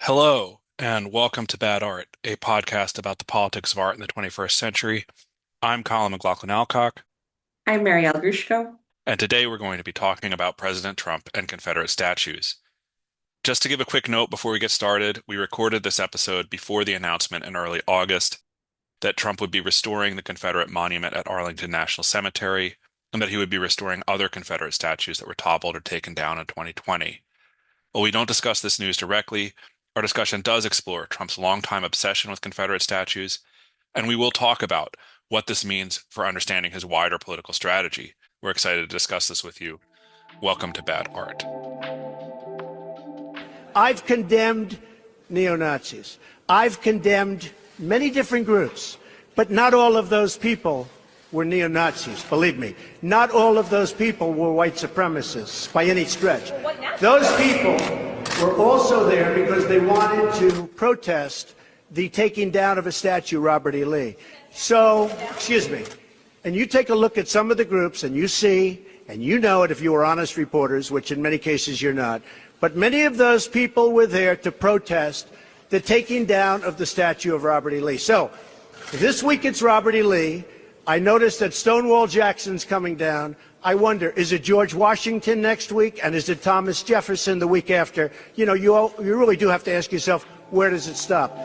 Hello, and welcome to Bad Art, a podcast about the politics of art in the 21st century. I'm Colin McLaughlin-Alcock, I'm Marielle Grushko. and today we're going to be talking about President Trump and Confederate statues. Just to give a quick note before we get started, we recorded this episode before the announcement in early August that Trump would be restoring the Confederate monument at Arlington National Cemetery, and that he would be restoring other Confederate statues that were toppled or taken down in 2020. While we don't discuss this news directly, our discussion does explore Trump's longtime obsession with Confederate statues, and we will talk about what this means for understanding his wider political strategy. We're excited to discuss this with you. Welcome to Bad Art. I've condemned neo-Nazis. I've condemned many different groups, but not all of those people were neo-Nazis, believe me. Not all of those people were white supremacists by any stretch. Those people were also there because they wanted to protest the taking down of a statue, Robert E. Lee. So, excuse me, and you take a look at some of the groups and you see, and you know it if you were honest reporters, which in many cases you're not, but many of those people were there to protest the taking down of the statue of Robert E. Lee. So, this week it's Robert E. Lee. I noticed that Stonewall Jackson's coming down. I wonder, is it George Washington next week? And is it Thomas Jefferson the week after? You know, you really do have to ask yourself, where does it stop?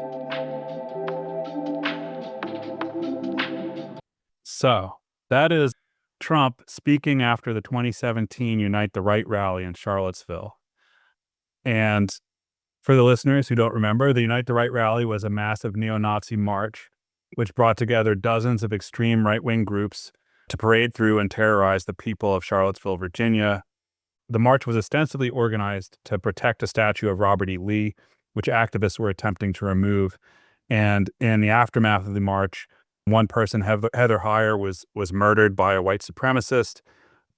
So that is Trump speaking after the 2017 Unite the Right rally in Charlottesville. And for the listeners who don't remember, the Unite the Right rally was a massive neo-Nazi march which brought together dozens of extreme right-wing groups to parade through and terrorize the people of Charlottesville, Virginia. The march was ostensibly organized to protect a statue of Robert E. Lee, which activists were attempting to remove. And in the aftermath of the march, one person, Heather Heyer, was murdered by a white supremacist.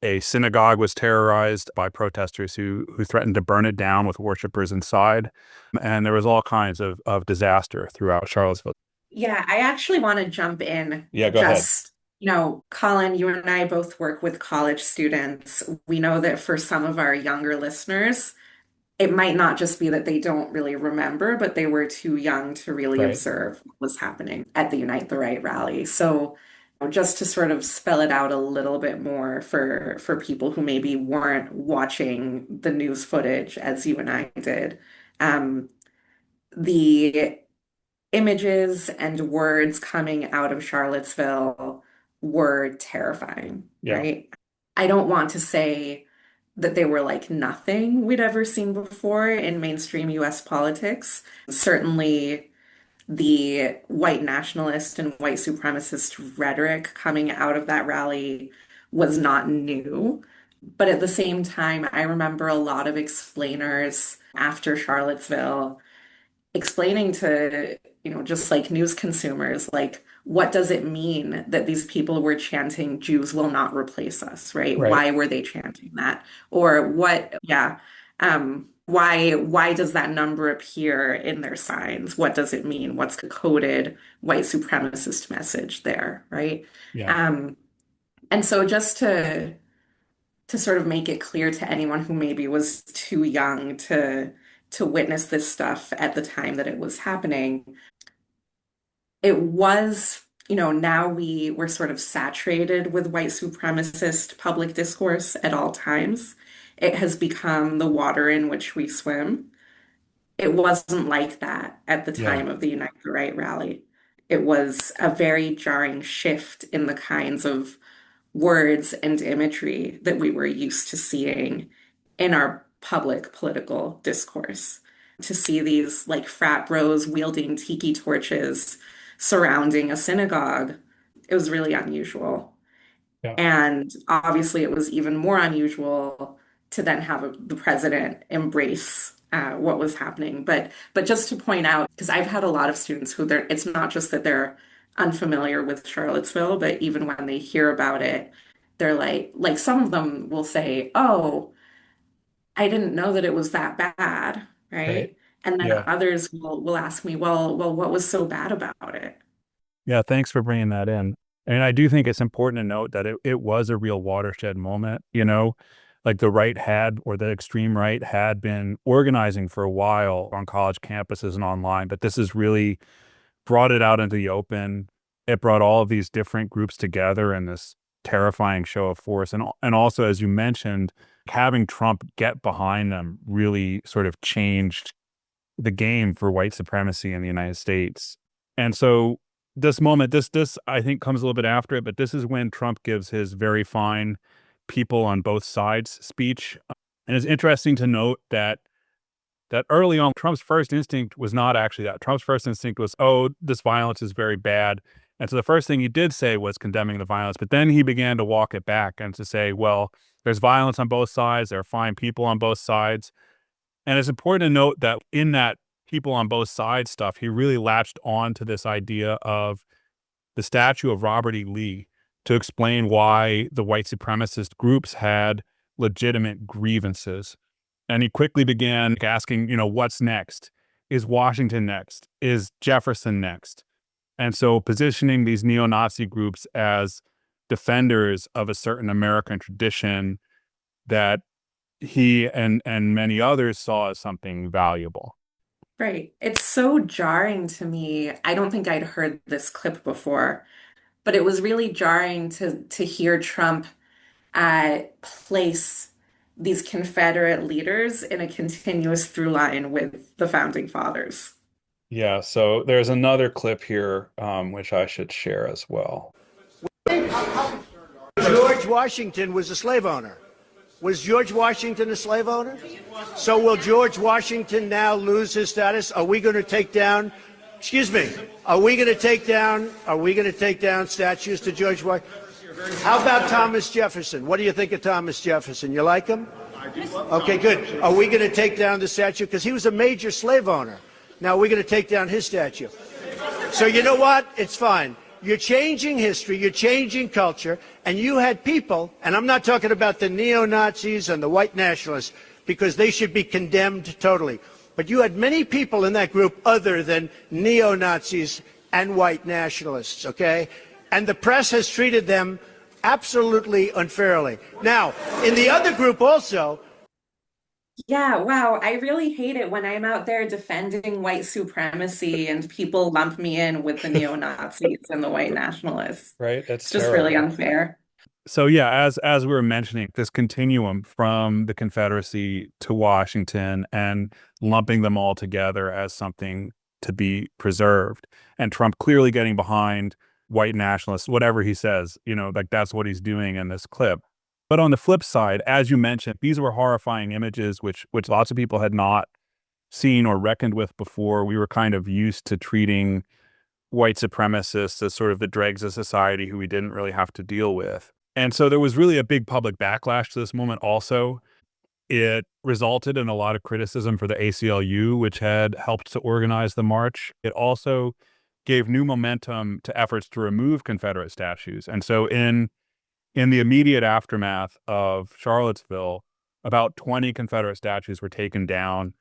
A synagogue was terrorized by protesters who threatened to burn it down with worshipers inside. And there was all kinds of disaster throughout Charlottesville. Yeah, I actually want to jump in. Yeah, go ahead. Just, Colin, you and I both work with college students. We know that for some of our younger listeners, it might not just be that they don't really remember, but they were too young to really Right. observe what was happening at the Unite the Right rally. So, just to sort of spell it out a little bit more for people who maybe weren't watching the news footage as you and I did, the images and words coming out of Charlottesville were terrifying, Yeah. right? I don't want to say that they were like nothing we'd ever seen before in mainstream US politics. Certainly, the white nationalist and white supremacist rhetoric coming out of that rally was not new. But at the same time, I remember a lot of explainers after Charlottesville explaining to, just like news consumers, like, what does it mean that these people were chanting, Jews will not replace us, right? Right. Why were they chanting that? Or what, yeah. Why does that number appear in their signs? What does it mean? What's the coded white supremacist message there, right? Yeah. And so just to sort of make it clear to anyone who maybe was too young to witness this stuff at the time that it was happening, it was, now we're sort of saturated with white supremacist public discourse at all times. It has become the water in which we swim. It wasn't like that at the Yeah. time of the Unite the Right rally. It was a very jarring shift in the kinds of words and imagery that we were used to seeing in our public political discourse. To see these like frat bros wielding tiki torches surrounding a synagogue, it was really unusual. Yeah. And obviously, it was even more unusual to then have the president embrace what was happening. But just to point out, because I've had a lot of students who it's not just that they're unfamiliar with Charlottesville, but even when they hear about it, they're like some of them will say, "Oh, I didn't know that it was that bad," Right. right? And then Yeah. others will ask me, "Well, what was so bad about it?" Yeah. Thanks for bringing that in. And I do think it's important to note that it was a real watershed moment. like the right had, or the extreme right had been organizing for a while on college campuses and online, but this has really brought it out into the open. It brought all of these different groups together in this terrifying show of force. And also, as you mentioned, having Trump get behind them really sort of changed the game for white supremacy in the United States. And so this moment, this I think comes a little bit after it, but this is when Trump gives his very fine people on both sides speech. And it's interesting to note that early on, Trump's first instinct was not actually that. Trump's first instinct was, oh, this violence is very bad. And so the first thing he did say was condemning the violence, but then he began to walk it back and to say, well, there's violence on both sides. There are fine people on both sides. And it's important to note that in that people on both sides stuff, he really latched on to this idea of the statue of Robert E. Lee to explain why the white supremacist groups had legitimate grievances. And he quickly began asking, what's next? Is Washington next? Is Jefferson next? And so positioning these neo-Nazi groups as defenders of a certain American tradition that he and many others saw as something valuable. Right. It's so jarring to me. I don't think I'd heard this clip before, but it was really jarring to hear Trump place these Confederate leaders in a continuous through line with the founding fathers. Yeah, so there's another clip here, which I should share as well. George Washington was a slave owner. Was George Washington a slave owner? So will George Washington now lose his status? Are we going to take down, are we going to take down statues to George Washington? How about Thomas Jefferson? What do you think of Thomas Jefferson? You like him? Okay, good. Are we going to take down the statue? Because he was a major slave owner. Now we're going to take down his statue. So you know what? It's fine. You're changing history, you're changing culture, and you had people, and I'm not talking about the neo-Nazis and the white nationalists, because they should be condemned totally. But you had many people in that group other than neo-Nazis and white nationalists, okay? And the press has treated them absolutely unfairly. Now, in the other group also, yeah, wow. I really hate it when I'm out there defending white supremacy and people lump me in with the neo-Nazis and the white nationalists. Right? It's just really unfair. So yeah, as we were mentioning, this continuum from the Confederacy to Washington and lumping them all together as something to be preserved, and Trump clearly getting behind white nationalists, whatever he says, like that's what he's doing in this clip. But on the flip side, as you mentioned, these were horrifying images which lots of people had not seen or reckoned with before. We were kind of used to treating white supremacists as sort of the dregs of society who we didn't really have to deal with. And so there was really a big public backlash to this moment also. It resulted in a lot of criticism for the ACLU, which had helped to organize the march. It also gave new momentum to efforts to remove Confederate statues. And so in the immediate aftermath of Charlottesville, about 20 Confederate statues were taken down,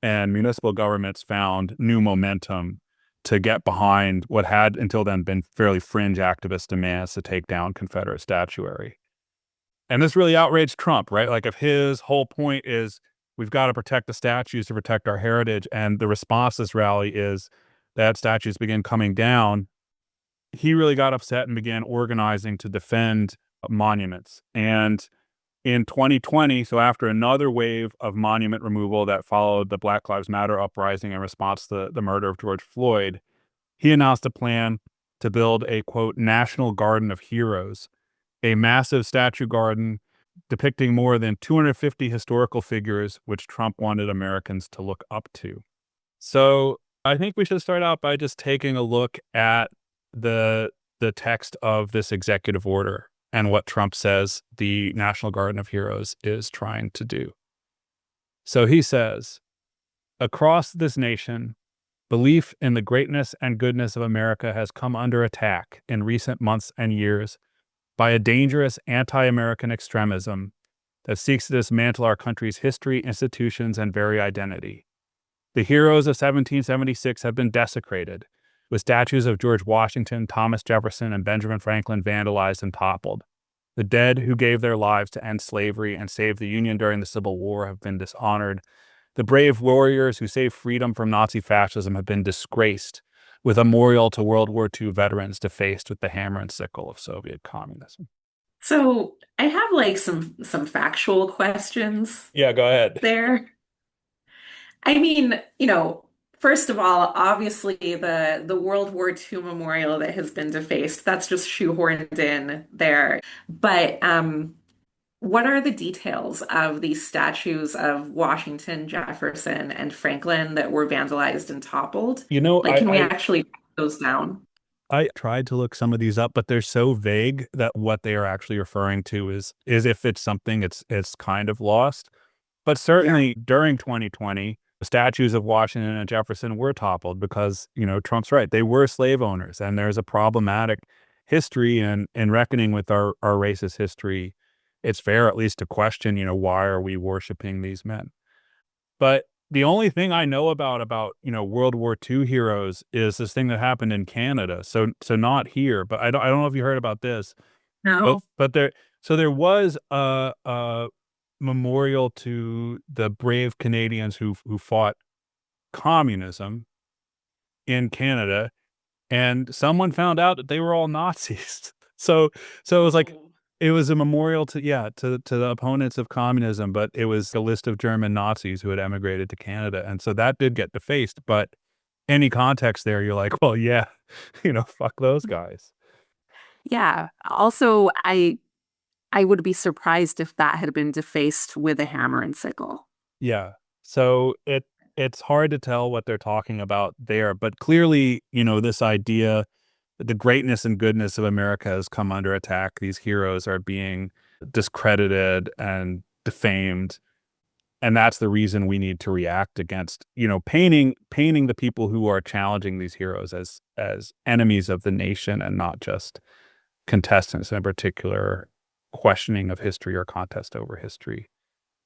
and municipal governments found new momentum to get behind what had until then been fairly fringe activist demands to take down Confederate statuary. And this really outraged Trump, right? Like if his whole point is we've got to protect the statues to protect our heritage, and the response to this rally is that statues begin coming down, he really got upset and began organizing to defend monuments. And in 2020, so after another wave of monument removal that followed the Black Lives Matter uprising in response to the murder of George Floyd, he announced a plan to build a, quote, National Garden of Heroes, a massive statue garden depicting more than 250 historical figures which Trump wanted Americans to look up to. So I think we should start out by just taking a look at the text of this executive order and what Trump says the National Garden of Heroes is trying to do. So he says, across this nation, belief in the greatness and goodness of America has come under attack in recent months and years by a dangerous anti-American extremism that seeks to dismantle our country's history, institutions, and very identity. The heroes of 1776 have been desecrated, with statues of George Washington, Thomas Jefferson, and Benjamin Franklin vandalized and toppled. The dead who gave their lives to end slavery and save the Union during the Civil War have been dishonored. The brave warriors who saved freedom from Nazi fascism have been disgraced, with a memorial to World War II veterans defaced with the hammer and sickle of Soviet communism. So I have like some factual questions Yeah, go ahead. there. I mean, first of all, obviously the World War II memorial that has been defaced, that's just shoehorned in there. But what are the details of these statues of Washington, Jefferson, and Franklin that were vandalized and toppled? You know, Like, can we actually write those down? I tried to look some of these up, but they're so vague that what they are actually referring to is if it's something, it's kind of lost. But Yeah. certainly during 2020, the statues of Washington and Jefferson were toppled because, Trump's right. They were slave owners, and there's a problematic history in reckoning with our racist history. It's fair at least to question, why are we worshiping these men? But the only thing I know about, World War II heroes is this thing that happened in Canada. So not here, but I don't know if you heard about this. No. But there was a memorial to the brave Canadians who fought communism in Canada, and someone found out that they were all Nazis. So it was like it was a memorial to, yeah, to the opponents of communism, but it was a list of German Nazis who had emigrated to Canada, and so that did get defaced, but any context there, you're like, "Well, yeah, fuck those guys." Yeah. Also, I would be surprised if that had been defaced with a hammer and sickle. Yeah. So it's hard to tell what they're talking about there, but clearly, this idea that the greatness and goodness of America has come under attack. These heroes are being discredited and defamed, and that's the reason we need to react against, painting the people who are challenging these heroes as enemies of the nation and not just contestants in a particular questioning of history or contest over history.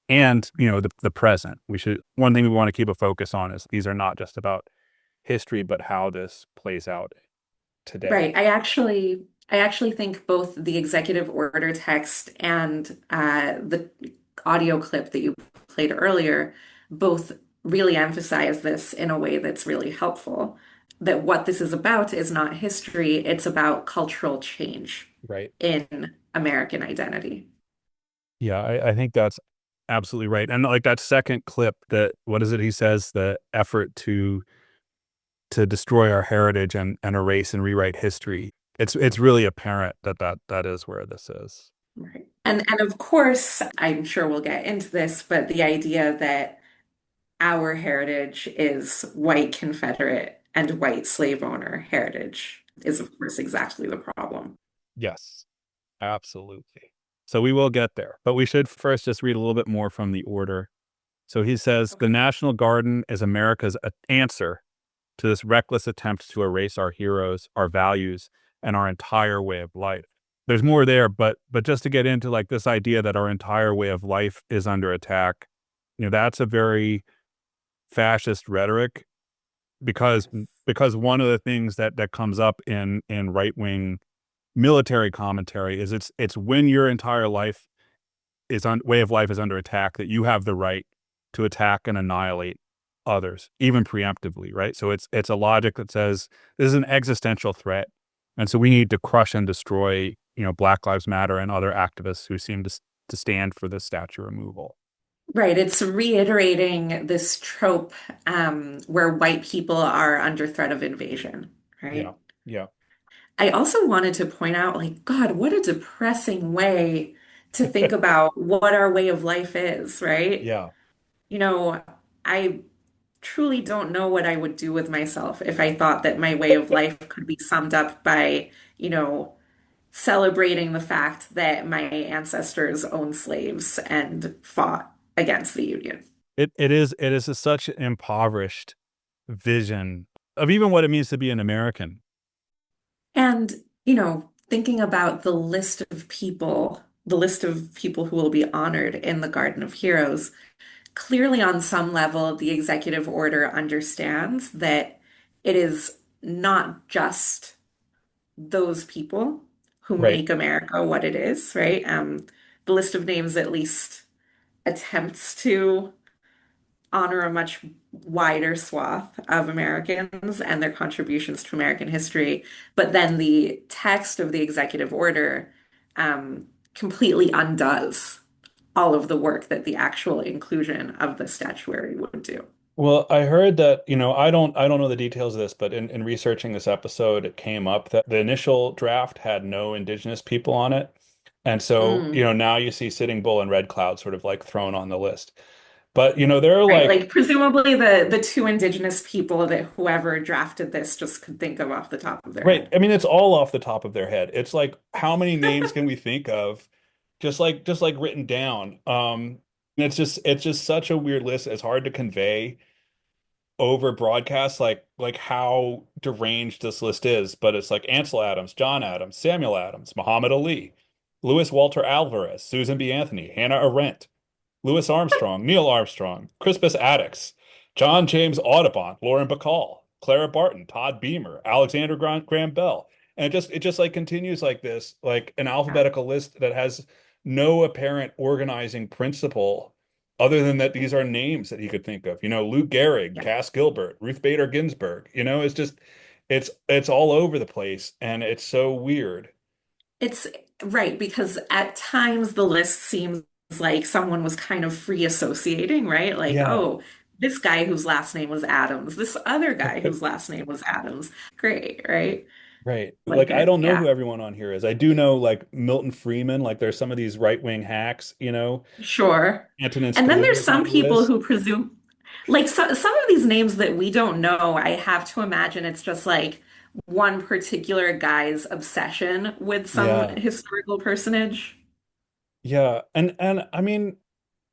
And, the present. One thing we want to keep a focus on is these are not just about history, but how this plays out today. Right. I actually think both the executive order text and the audio clip that you played earlier both really emphasize this in a way that's really helpful. That what this is about is not history, it's about cultural change Right. in American identity. Yeah, I think that's absolutely right. And like that second clip, that what is it he says, the effort to destroy our heritage and erase and rewrite history. It's really apparent that is where this is. Right. And of course, I'm sure we'll get into this, but the idea that our heritage is white Confederate and white slave owner heritage is, of course, exactly the problem. Yes, absolutely. So we will get there, but we should first just read a little bit more from the order. So he says, the Okay. National Garden is America's answer to this reckless attempt to erase our heroes, our values, and our entire way of life. There's more there, but just to get into like this idea that our entire way of life is under attack, that's a very fascist rhetoric, because Yes. one of the things that comes up in right-wing military commentary is it's when your entire life way of life is under attack that you have the right to attack and annihilate others, even preemptively, right? So it's a logic that says this is an existential threat, and so we need to crush and destroy, Black Lives Matter and other activists who seem to stand for this statue removal. Right. It's reiterating this trope where white people are under threat of invasion, Yeah, right? yeah, I also wanted to point out, like, God, what a depressing way to think about what our way of life is, right? yeah. You know, I truly don't know what I would do with myself if I thought that my way of life could be summed up by, celebrating the fact that my ancestors owned slaves and fought against the Union. It is such an impoverished vision of even what it means to be an American. And, thinking about the list of people who will be honored in the Garden of Heroes, clearly on some level, the executive order understands that it is not just those people who Right. make America what it is, right? The list of names at least attempts to honor a much wider swath of Americans and their contributions to American history. But then the text of the executive order completely undoes all of the work that the actual inclusion of the statuary would do. Well, I heard that, I don't know the details of this, but in researching this episode, it came up that the initial draft had no indigenous people on it. And so, Mm, now you see Sitting Bull and Red Cloud sort of like thrown on the list. But, there are right. like, Like presumably the two indigenous people that whoever drafted this just could think of off the top of their right. head. I mean, it's all off the top of their head. It's like, how many names can we think of just like written down? It's just such a weird list. It's hard to convey over broadcast like how deranged this list is, but it's like Ansel Adams, John Adams, Samuel Adams, Muhammad Ali, Louis Walter Alvarez, Susan B. Anthony, Hannah Arendt, Louis Armstrong, Neil Armstrong, Crispus Attucks, John James Audubon, Lauren Bacall, Clara Barton, Todd Beamer, Alexander Graham Bell. And it just like continues like this, like an Yeah. alphabetical list that has no apparent organizing principle other than that these are names that he could think of. Lou Gehrig, Yeah. Cass Gilbert, Ruth Bader Ginsburg. It's just it's all over the place and it's so weird. It's right, because at times the list seems like someone was kind of free associating, right? Like, Yeah. oh, this guy whose last name was Adams, this other guy whose last name was Adams. Great, right? Right. Like Like I it, don't know yeah, who everyone on here is. I do know like Milton Freeman, like there's some of these right-wing hacks, sure. Antonin And then there's Scalia is on some the people list. who presume, like some of these names that we don't know, I have to imagine it's just like one particular guy's obsession with some Yeah. historical personage. Yeah. And I mean,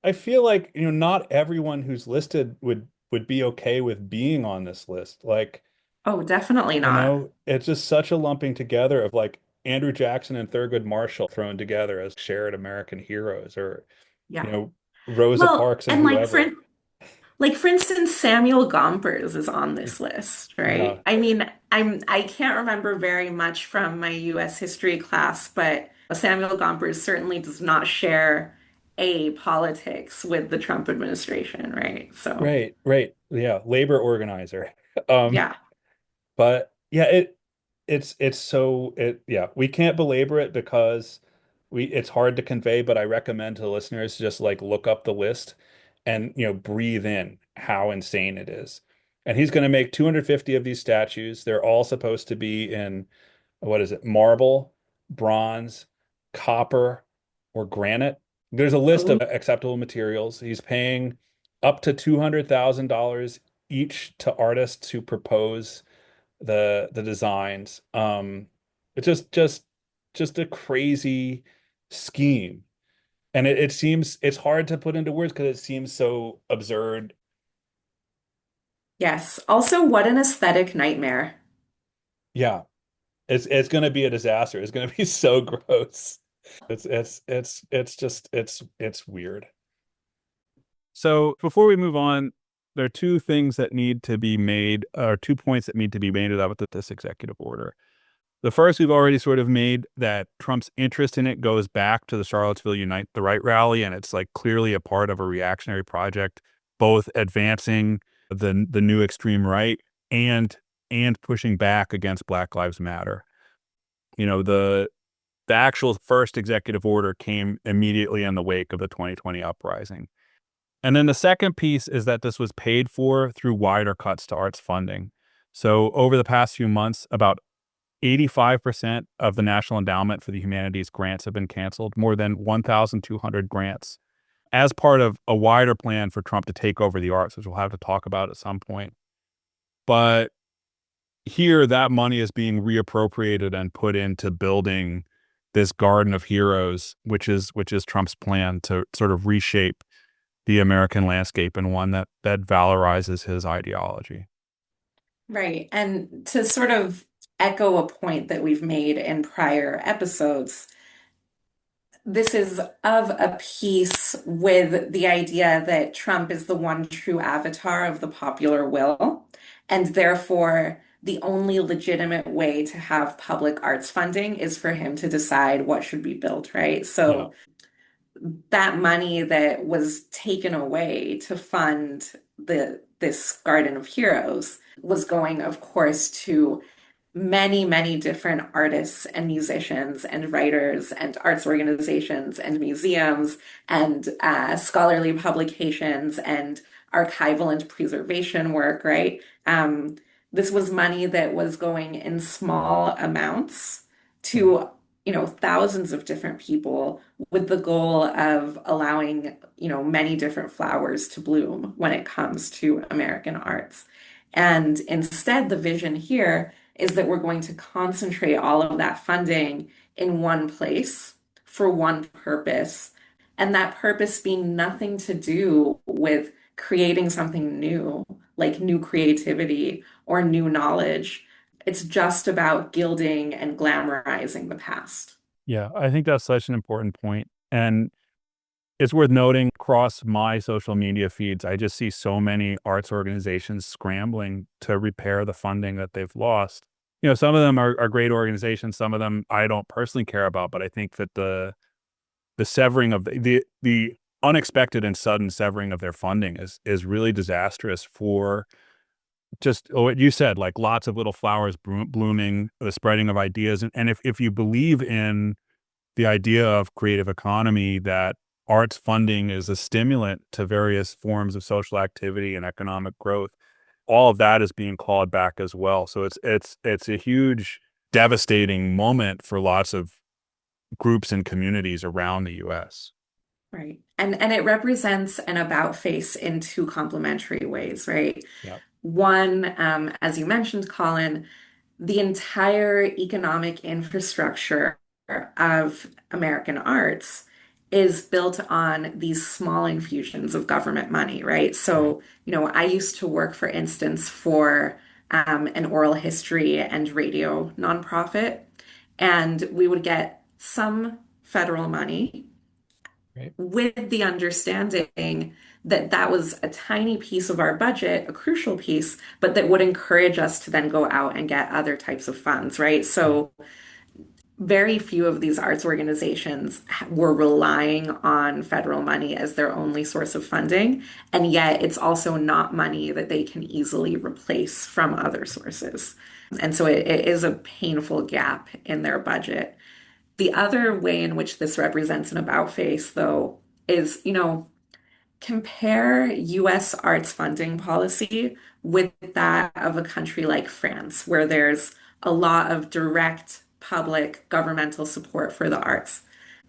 I feel like, not everyone who's listed would be okay with being on this list. Like, Oh, definitely not. it's just such a lumping together of like Andrew Jackson and Thurgood Marshall thrown together as shared American heroes or, you Yeah. know, Rosa Well, Parks and and whoever. like for instance, Samuel Gompers is on this list, Yeah. right? I mean, I can't remember very much from my US history class, but Samuel Gompers certainly does not share a politics with the Trump administration, right? So, Right, right. Yeah, labor organizer. Um, yeah. but yeah, it's so it yeah, we can't belabor it because it's hard to convey, but I recommend to listeners just like look up the list and breathe in how insane it is. And he's going to make 250 of these statues. They're all supposed to be in what is it, marble, bronze, copper, or granite. There's a list of Ooh, acceptable materials. He's paying up to $200,000 each to artists who propose the designs. It's just a crazy scheme. And it seems it's hard to put into words because it seems so absurd. yes. Also, what an aesthetic nightmare. Yeah, it's going to be a disaster. It's going to be so gross. It's weird. So before we move on, there are two things that need to be made, or 2 points that need to be made about this executive order. The first we've already sort of made, that Trump's interest in it goes back to the Charlottesville Unite the Right rally, and it's like clearly a part of a reactionary project, both advancing the new extreme right and pushing back against Black Lives Matter. The actual first executive order came immediately in the wake of the 2020 uprising. And then the second piece is that this was paid for through wider cuts to arts funding. So over the past few months, about 85% of the National Endowment for the Humanities grants have been canceled, more than 1,200 grants, as part of a wider plan for Trump to take over the arts, which we'll have to talk about at some point. But here, that money is being reappropriated and put into building this garden of heroes, which is Trump's plan to sort of reshape the American landscape and one that valorizes his ideology. Right. And to sort of echo a point that we've made in prior episodes, this is of a piece with the idea that Trump is the one true avatar of the popular will, and therefore the only legitimate way to have public arts funding is for him to decide what should be built, right? Yeah. So that money that was taken away to fund this Garden of Heroes was going, of course, to many different artists and musicians and writers and arts organizations and museums and scholarly publications and archival and preservation work, right? This was money that was going in small amounts to, thousands of different people with the goal of allowing, many different flowers to bloom when it comes to American arts. And instead, the vision here is that we're going to concentrate all of that funding in one place for one purpose. And that purpose being nothing to do with creating something new, like new creativity or new knowledge. It's just about gilding and glamorizing the past. Yeah, I think that's such an important point. And it's worth noting across my social media feeds, I just see so many arts organizations scrambling to repair the funding that they've lost. Some of them are great organizations, some of them I don't personally care about, but I think that the severing of the unexpected and sudden severing of their funding is really disastrous for just what you said, like lots of little flowers blooming, the spreading of ideas. And if you believe in the idea of creative economy, that arts funding is a stimulant to various forms of social activity and economic growth, all of that is being clawed back as well. So it's a huge, devastating moment for lots of groups and communities around the U.S. Right. And it represents an about face in two complementary ways, right? Yeah. One, as you mentioned, Colin, the entire economic infrastructure of American arts is built on these small infusions of government money, right? Right. So, I used to work, for instance, for an oral history and radio nonprofit, and we would get some federal money Right. with the understanding that that was a tiny piece of our budget, a crucial piece, but that would encourage us to then go out and get other types of funds, right? Yeah. So very few of these arts organizations were relying on federal money as their only source of funding, and yet it's also not money that they can easily replace from other sources. And so it is a painful gap in their budget. The other way in which this represents an about face, though, is, compare US arts funding policy with that of a country like France, where there's a lot of direct public governmental support for the arts.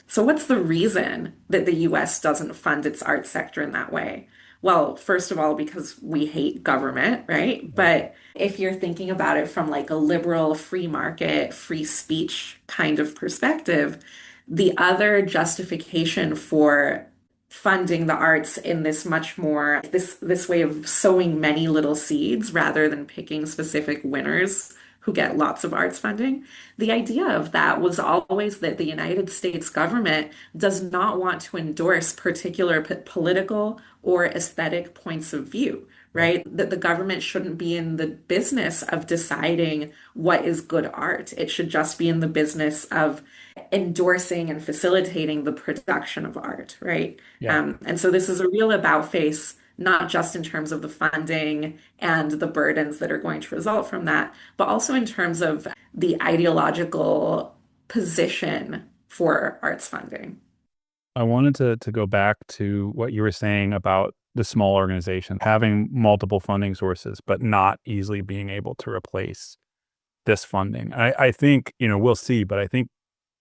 So, what's the reason that the US doesn't fund its arts sector in that way? Well, first of all, because we hate government, right? Right. But if you're thinking about it from like a liberal free market, free speech kind of perspective, the other justification for funding the arts in this much more this way of sowing many little seeds rather than picking specific winners who get lots of arts funding. The idea of that was always that the United States government does not want to endorse particular political or aesthetic points of view, Right. right? That the government shouldn't be in the business of deciding what is good art. It should just be in the business of endorsing and facilitating the production of art, right? Yeah. And so this is a real about face, not just in terms of the funding and the burdens that are going to result from that, but also in terms of the ideological position for arts funding. I wanted to go back to what you were saying about the small organization having multiple funding sources, but not easily being able to replace this funding. I think, we'll see, but I think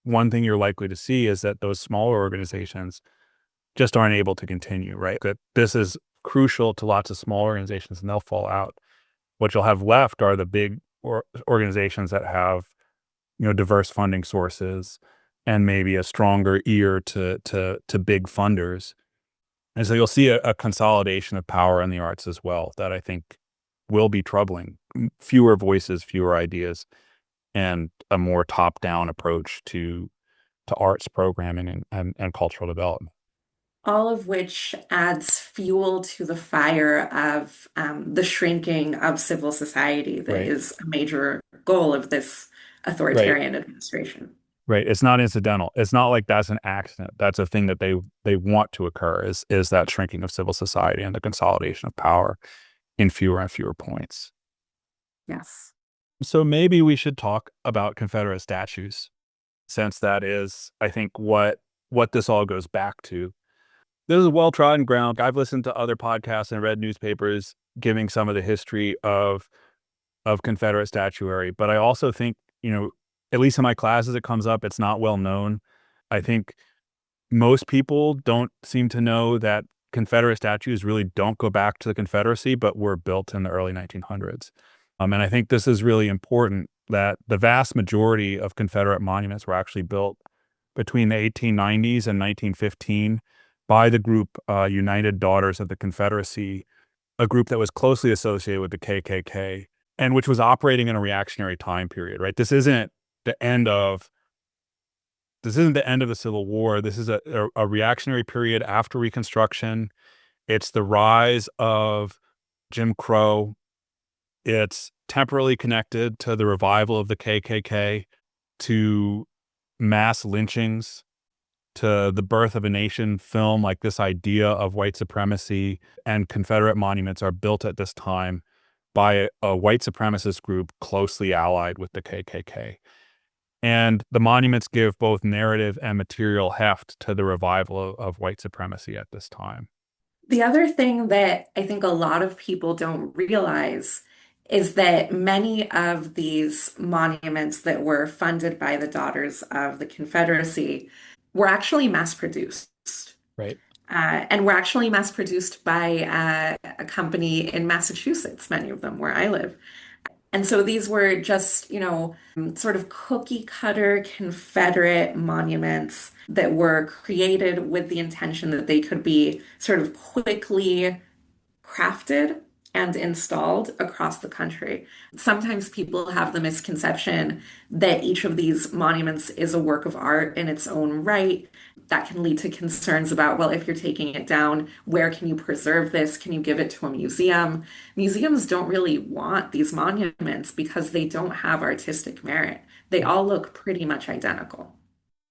one thing you're likely to see is that those smaller organizations just aren't able to continue, right? That this is crucial to lots of small organizations and they'll fall out. What you'll have left are the big organizations that have, diverse funding sources and maybe a stronger ear to big funders. And so you'll see a consolidation of power in the arts as well that I think will be troubling. Fewer voices, fewer ideas, and a more top-down approach to arts programming and cultural development. All of which adds fuel to the fire of the shrinking of civil society that Right. is a major goal of this Right. authoritarian administration. Right. It's not incidental. It's not like that's an accident. That's a thing that they want to occur is that shrinking of civil society and the consolidation of power in fewer and fewer points. Yes. So maybe we should talk about Confederate statues, since that is, I think, what this all goes back to. This is well-trodden ground. I've listened to other podcasts and read newspapers giving some of the history of Confederate statuary, but I also think, at least in my classes, it comes up. It's not well known. I think most people don't seem to know that Confederate statues really don't go back to the Confederacy, but were built in the early 1900s. And I think this is really important that the vast majority of Confederate monuments were actually built between the 1890s and 1915 by the group United Daughters of the Confederacy, a group that was closely associated with the KKK and which was operating in a reactionary time period, right? The end of this isn't the end of the Civil War. This is a reactionary period after Reconstruction. It's the rise of Jim Crow. It's temporally connected to the revival of the KKK, to mass lynchings, to the birth of a nation film, like this idea of white supremacy. And Confederate monuments are built at this time by a white supremacist group closely allied with the KKK. And the monuments give both narrative and material heft to the revival of white supremacy at this time. The other thing that I think a lot of people don't realize is that many of these monuments that were funded by the Daughters of the Confederacy were actually mass produced. Right. And were actually mass produced by a company in Massachusetts, many of them where I live. And so these were just, sort of cookie cutter Confederate monuments that were created with the intention that they could be sort of quickly crafted and installed across the country. Sometimes people have the misconception that each of these monuments is a work of art in its own right. That can lead to concerns about, well, if you're taking it down, where can you preserve this? Can you give it to a museum? Museums don't really want these monuments because they don't have artistic merit. They all look pretty much identical.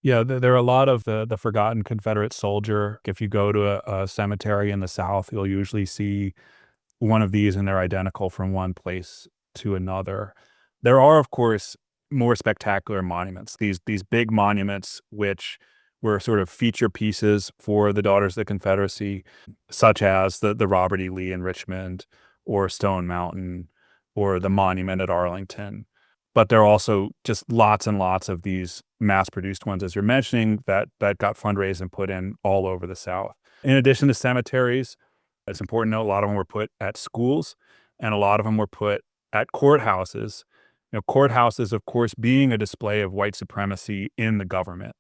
Yeah, there are a lot of the forgotten Confederate soldier. If you go to a cemetery in the South, you'll usually see one of these, and they're identical from one place to another. There are, of course, more spectacular monuments. These big monuments, which were sort of feature pieces for the Daughters of the Confederacy, such as the Robert E. Lee in Richmond, or Stone Mountain, or the monument at Arlington. But there are also just lots and lots of these mass-produced ones, as you're mentioning, that got fundraised and put in all over the South. In addition to cemeteries, it's important to note a lot of them were put at schools, and a lot of them were put at courthouses. Courthouses, of course, being a display of white supremacy in the government,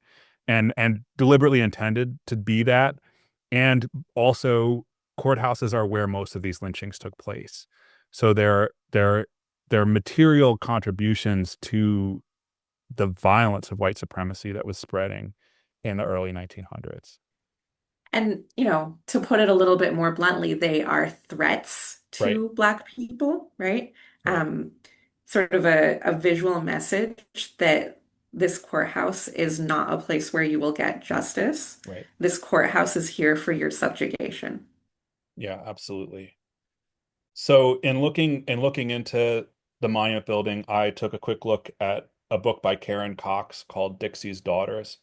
and deliberately intended to be that. And also, courthouses are where most of these lynchings took place. So they're material contributions to the violence of white supremacy that was spreading in the early 1900s. And, to put it a little bit more bluntly, they are threats Right. to Black people, right? Right. Um, Sort of a visual message that this courthouse is not a place where you will get justice. Right. This courthouse is here for your subjugation. Yeah, absolutely. So in looking into the monument building, I took a quick look at a book by Karen Cox called Dixie's Daughters.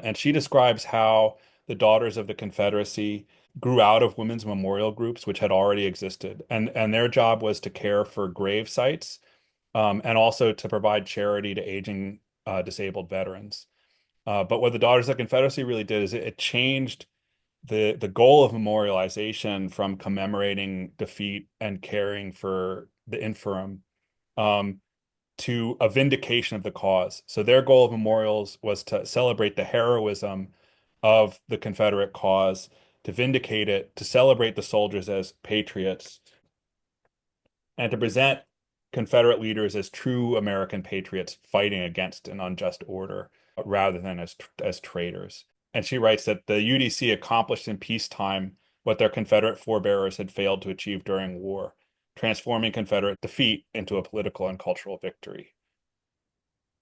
And she describes how the Daughters of the Confederacy grew out of women's memorial groups, which had already existed. And their job was to care for grave sites, and also to provide charity to aging disabled veterans. But what the Daughters of the Confederacy really did is it changed the goal of memorialization from commemorating defeat and caring for the infirm, um, to a vindication of the cause. So their goal of memorials was to celebrate the heroism of the Confederate cause, to vindicate it, to celebrate the soldiers as patriots, and to present Confederate leaders as true American patriots fighting against an unjust order rather than as traitors. And she writes that the UDC accomplished in peacetime what their Confederate forebears had failed to achieve during war, transforming Confederate defeat into a political and cultural victory.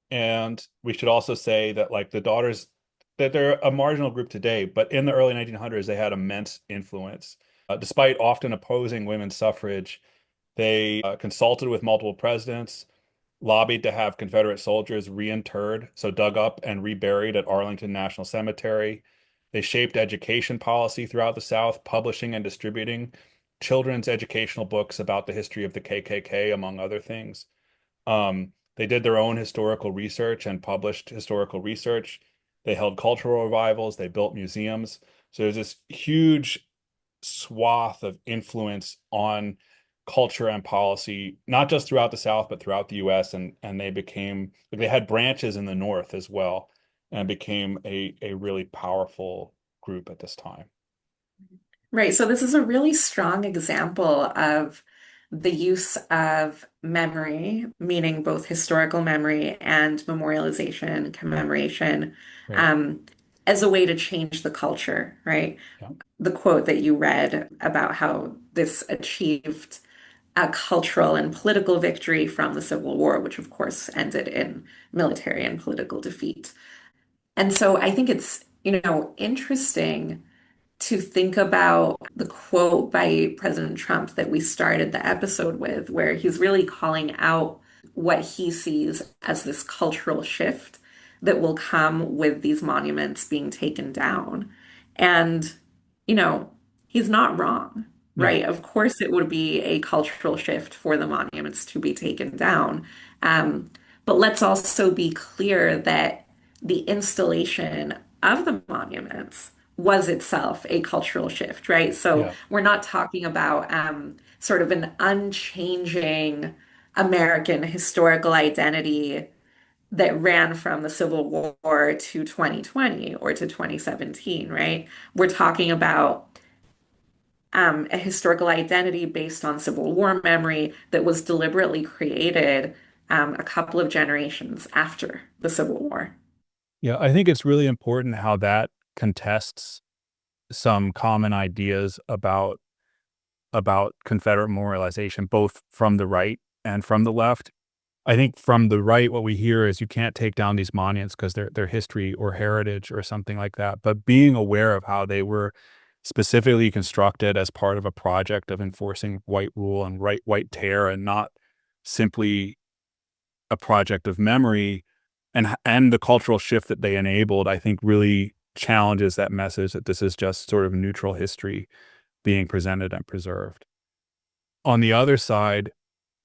And we should also say that like the daughters, that they're a marginal group today, but in the early 1900s, they had immense influence. Despite often opposing women's suffrage, they consulted with multiple presidents, lobbied to have Confederate soldiers reinterred, so dug up and reburied at Arlington National Cemetery. They shaped education policy throughout the South, publishing and distributing children's educational books about the history of the KKK, among other things. They did their own historical research and published historical research. They held cultural revivals. They built museums. So there's this huge swath of influence on culture and policy, not just throughout the South, but throughout the US. And they became, they had branches in the North as well, and became a really powerful group at this time. Right. So this is a really strong example of the use of memory, meaning both historical memory and memorialization, commemoration, Right. um, as a way to change the culture, right? Yeah. The quote that you read about how this achieved a cultural and political victory from the Civil War, which of course ended in military and political defeat. And so I think it's, interesting to think about the quote by President Trump that we started the episode with, where he's really calling out what he sees as this cultural shift that will come with these monuments being taken down. And, you know, he's not wrong, No. right? Of course, it would be a cultural shift for the monuments to be taken down. But let's also be clear that the installation of the monuments was itself a cultural shift, right? So Yeah. we're not talking about sort of an unchanging American historical identity that ran from the Civil War to 2020 or to 2017, right? We're talking about a historical identity based on Civil War memory that was deliberately created a couple of generations after the Civil War. Yeah, I think it's really important how that contests some common ideas about Confederate memorialization, both from the right and from the left. I think from the right, what we hear is you can't take down these monuments because they're history or heritage or something like that. But being aware of how they were specifically constructed as part of a project of enforcing white rule and white terror, and not simply a project of memory, and the cultural shift that they enabled, I think really challenges that message that this is just sort of neutral history being presented and preserved. On the other side,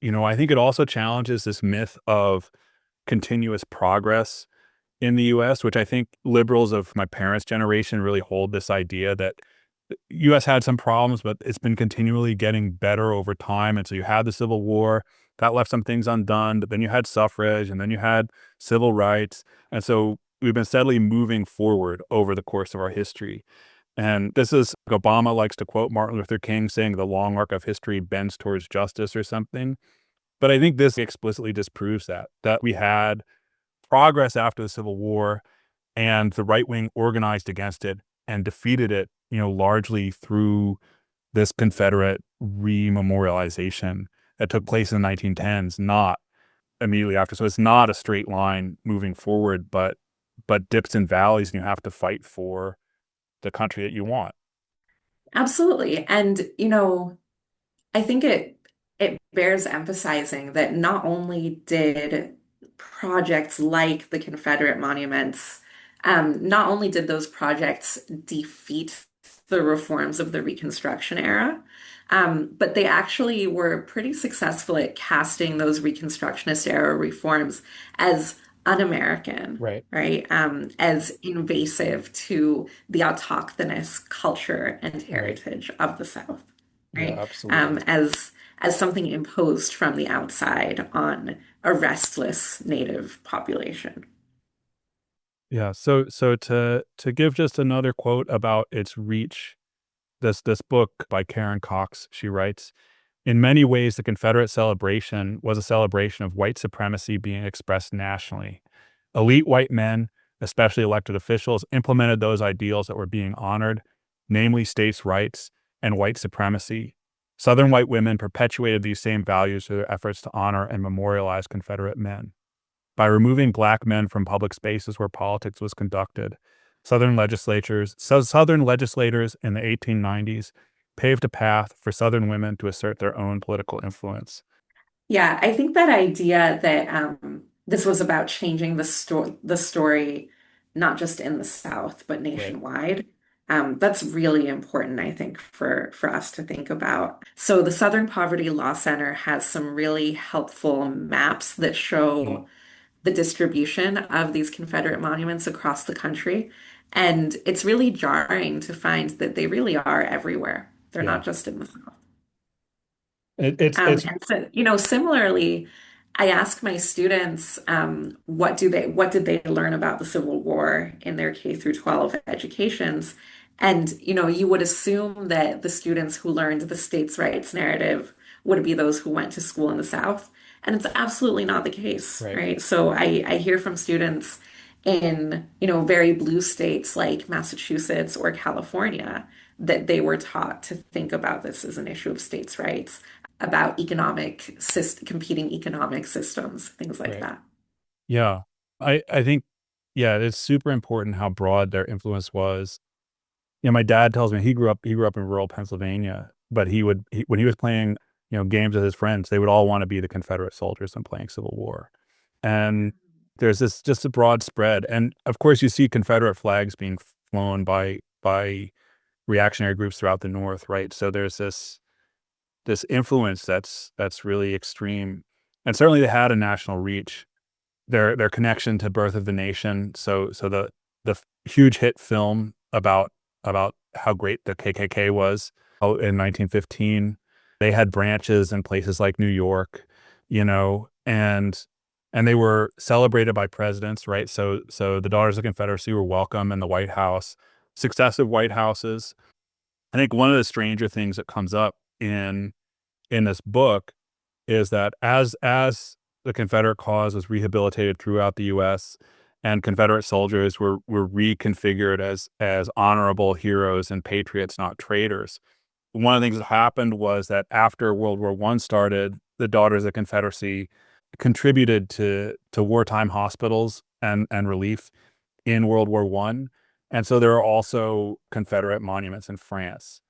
I think it also challenges this myth of continuous progress in the US, which I think liberals of my parents' generation really hold this idea that the US had some problems, but it's been continually getting better over time. And so you had the Civil War, that left some things undone, but then you had suffrage, and then you had civil rights. And so we've been steadily moving forward over the course of our history. And this is, Obama likes to quote Martin Luther King saying the long arc of history bends towards justice or something. But I think this explicitly disproves that we had progress after the Civil War, and the right wing organized against it and defeated it, largely through this Confederate rememorialization that took place in the 1910s, not immediately after. So it's not a straight line moving forward, but dips and valleys, and you have to fight for the country that you want. Absolutely. And, I think it bears emphasizing that not only did projects like the Confederate monuments, not only did those projects defeat the reforms of the Reconstruction era, but they actually were pretty successful at casting those Reconstructionist era reforms as un-American, Right. right? As invasive to the autochthonous culture and Right. heritage of the South, Yeah, right? absolutely. As something imposed from the outside on a restless native population. Yeah. So to give just another quote about its reach, this book by Karen Cox, she writes, "In many ways, the Confederate celebration was a celebration of white supremacy being expressed nationally. Elite white men, especially elected officials, implemented those ideals that were being honored, namely states' rights and white supremacy. Southern white women perpetuated these same values through their efforts to honor and memorialize Confederate men. By removing Black men from public spaces where politics was conducted, Southern legislators in the 1890s paved a path for Southern women to assert their own political influence. Yeah, I think that idea that this was about changing the story, not just in the South, but Right. nationwide. That's really important, I think, for us to think about. So the Southern Poverty Law Center has some really helpful maps that Mm. show the distribution of these Confederate monuments across the country. And it's really jarring to find that they really are everywhere. They're Yeah. not just in the South. It's And so, similarly, I ask my students, what did they learn about the Civil War in their K through 12 educations? And, you would assume that the students who learned the states' rights narrative would be those who went to school in the South. And it's absolutely not the case, right. right? So I hear from students in, very blue states like Massachusetts or California that they were taught to think about this as an issue of states' rights, about competing economic systems, things like Right. that. Yeah. I think, yeah, it's super important how broad their influence was. My dad tells me he grew up in rural Pennsylvania, but when he was playing, games with his friends, they would all want to be the Confederate soldiers and playing Civil War. And there's this just a broad spread. And of course you see Confederate flags being flown by reactionary groups throughout the North, right? So there's this influence that's really extreme. And certainly they had a national reach. Their connection to Birth of the Nation. So the huge hit film about how great the KKK was in 1915. They had branches in places like New York, and they were celebrated by presidents, right? So the Daughters of Confederacy were welcome in the White House, successive White Houses. I think one of the stranger things that comes up in this book is that as the Confederate cause was rehabilitated throughout the U.S. and Confederate soldiers were reconfigured as honorable heroes and patriots, not traitors. One of the things that happened was that after World War I started, the Daughters of Confederacy contributed to wartime hospitals and relief in World War I. And so there are also Confederate monuments in France.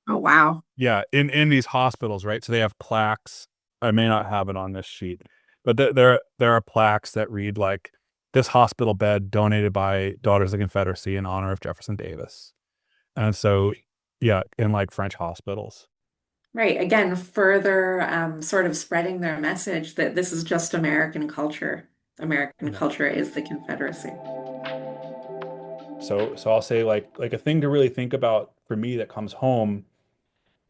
Oh, wow. Yeah, in these hospitals, right? So they have plaques. I may not have it on this sheet, but there are plaques that read like, "This hospital bed donated by Daughters of the Confederacy in honor of Jefferson Davis." And so, yeah, in like French hospitals. Right. Again, further sort of spreading their message that this is just American culture. American Yeah. culture is the Confederacy. So I'll say like a thing to really think about for me that comes home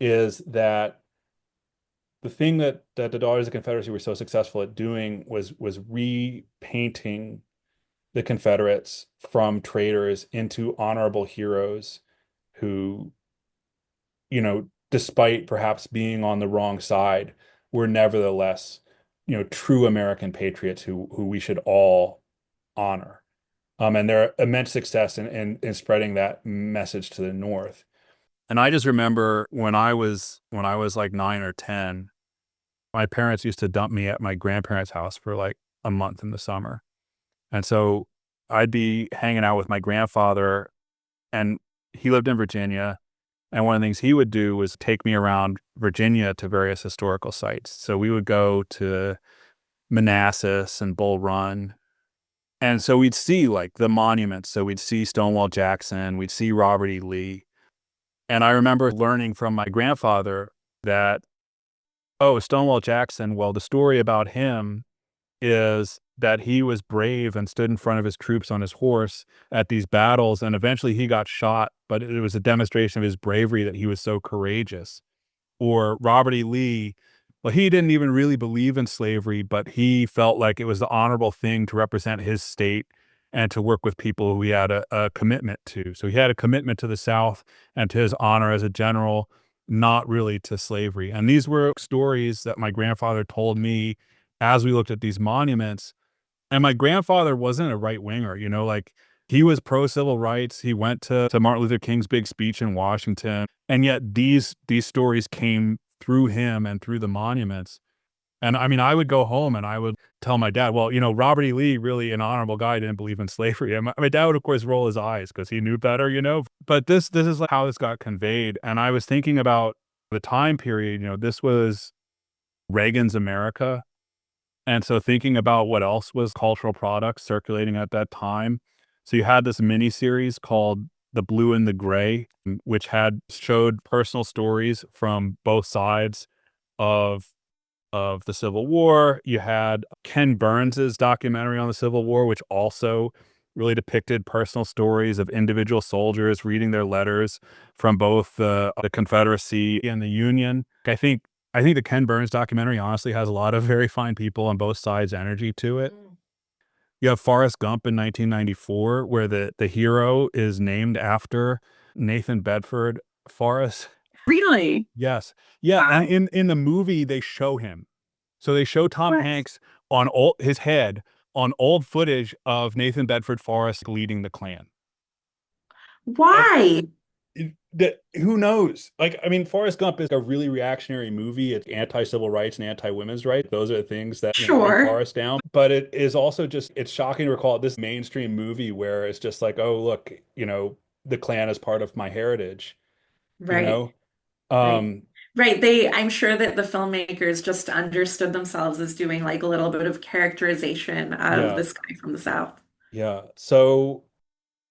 is that the thing that the Daughters of the Confederacy were so successful at doing was repainting the Confederates from traitors into honorable heroes who, despite perhaps being on the wrong side, were nevertheless, true American patriots who we should all honor. And their immense success in spreading that message to the North. And I just remember when I was like 9 or 10, my parents used to dump me at my grandparents' house for like a month in the summer. And so I'd be hanging out with my grandfather, and he lived in Virginia. And one of the things he would do was take me around Virginia to various historical sites. So we would go to Manassas and Bull Run. And so we'd see like the monuments. So we'd see Stonewall Jackson, we'd see Robert E. Lee. And I remember learning from my grandfather that, oh, Stonewall Jackson, well, the story about him is that he was brave and stood in front of his troops on his horse at these battles, and eventually he got shot, but it was a demonstration of his bravery that he was so courageous. Or Robert E. Lee, well, he didn't even really believe in slavery, but he felt like it was the honorable thing to represent his state and to work with people who he had a commitment to. So he had a commitment to the South and to his honor as a general, not really to slavery. And these were stories that my grandfather told me as we looked at these monuments. And my grandfather wasn't a right winger, like He was pro civil rights. He went to Martin Luther King's big speech in Washington. And yet these stories came through him and through the monuments. And I mean, I would go home and I would tell my dad, well, Robert E. Lee, really an honorable guy, didn't believe in slavery. And my dad would, of course, roll his eyes because he knew better. But this is like how this got conveyed. And I was thinking about the time period, this was Reagan's America. And so thinking about what else was cultural products circulating at that time. So you had this mini series called The Blue and the Gray, which showed personal stories from both sides of the Civil War. You had Ken Burns's documentary on the Civil War, which also really depicted personal stories of individual soldiers reading their letters from both the Confederacy and the Union. I think the Ken Burns documentary honestly has a lot of very fine people on both sides energy to it. You have Forrest Gump in 1994, where the hero is named after Nathan Bedford Forrest. Really? Yes. Yeah, and in the movie they show him. So they show Tom What? Hanks on his head on old footage of Nathan Bedford Forrest leading the Klan. And Why? who knows? Like, I mean, Forrest Gump is a really reactionary movie. It's anti-civil rights and anti-women's rights. Those are the things that bring Sure. Forrest down. But it is also it's shocking to recall this mainstream movie where it's just like, oh, look, the Klan is part of my heritage, you Right. know? Right. Um, Right. I'm sure that the filmmakers just understood themselves as doing like a little bit of characterization of yeah, this guy from the South. yeah. So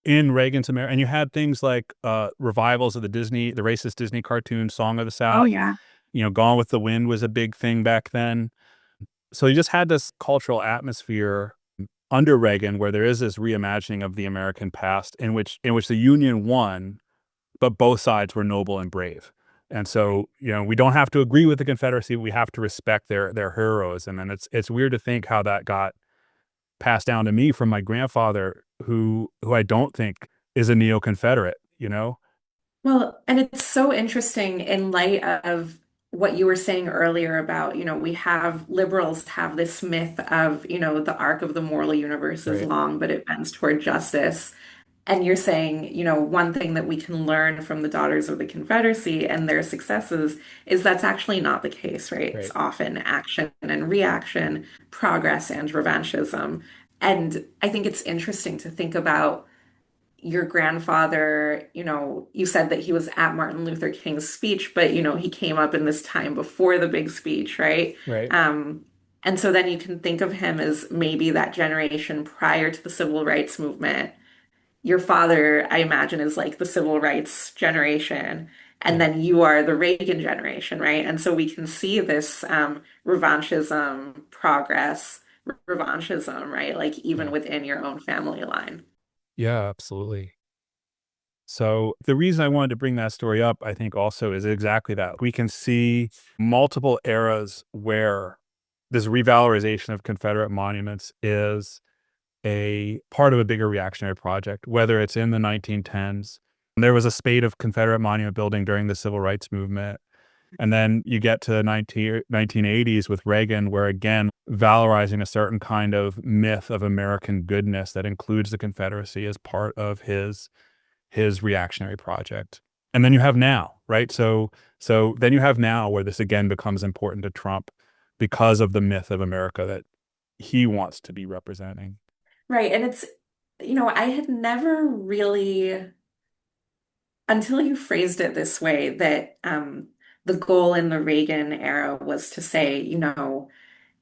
in Reagan's America, and you had things like revivals of the racist Disney cartoon Song of the Oh, South. yeah. Gone with the Wind was a big thing back then. So you just had this cultural atmosphere under Reagan where there is this reimagining of the American past in which the Union won, but both sides were noble and brave. And so, we don't have to agree with the Confederacy. We have to respect their heroes. And then it's weird to think how that got passed down to me from my grandfather, who I don't think is a neo-Confederate. Well, and it's so interesting in light of what you were saying earlier about, we have liberals have this myth of, the arc of the moral universe is Right, long, but it bends toward justice. And you're saying, one thing that we can learn from the Daughters of the Confederacy and their successes is that's actually not the case, right? It's right. often action and reaction, progress and revanchism. And I think it's interesting to think about your grandfather, you said that he was at Martin Luther King's speech, but he came up in this time before the big speech, right? Right. Um, and so then you can think of him as maybe that generation prior to the civil rights movement. Your father, I imagine, is like the civil rights generation, and Yeah. then you are the Reagan generation, right? And so we can see this revanchism, progress, revanchism, right? Like even Yeah. within your own family line. Yeah, absolutely. So the reason I wanted to bring that story up, I think also is exactly that. We can see multiple eras where this revalorization of Confederate monuments is a part of a bigger reactionary project, whether it's in the 1910s. There was a spate of Confederate monument building during the civil rights movement. And then you get to the 1980s with Reagan, where again, valorizing a certain kind of myth of American goodness that includes the Confederacy as part of his reactionary project. And then you have now, right? So then you have now where this again becomes important to Trump because of the myth of America that he wants to be representing. Right. And I had never really, until you phrased it this way, that the goal in the Reagan era was to say,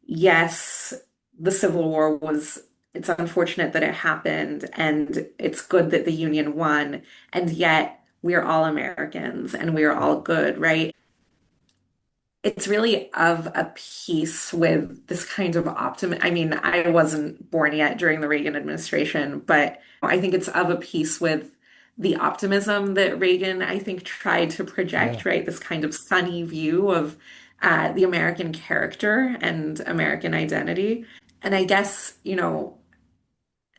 yes, the Civil War it's unfortunate that it happened, and it's good that the Union won, and yet we're all Americans and we're Right. all good, right? It's really of a piece with this kind of optimism. I mean, I wasn't born yet during the Reagan administration, but I think it's of a piece with the optimism that Reagan, I think, tried to Yeah. project, right? This kind of sunny view of the American character and American identity. And I guess,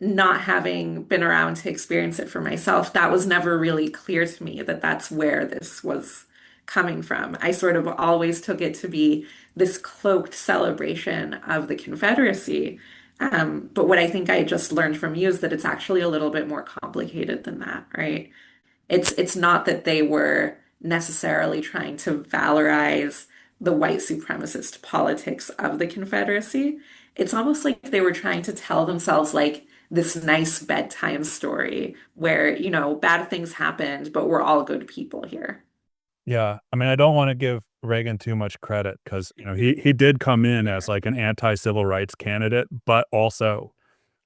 not having been around to experience it for myself, that was never really clear to me that that's where this was coming from. I sort of always took it to be this cloaked celebration of the Confederacy. But what I think I just learned from you is that it's actually a little bit more complicated than that, right? It's not that they were necessarily trying to valorize the white supremacist politics of the Confederacy. It's almost like they were trying to tell themselves like this nice bedtime story where, bad things happened, but we're all good people here. Yeah. I mean, I don't want to give Reagan too much credit because, he did come in as like an anti-civil rights candidate, but also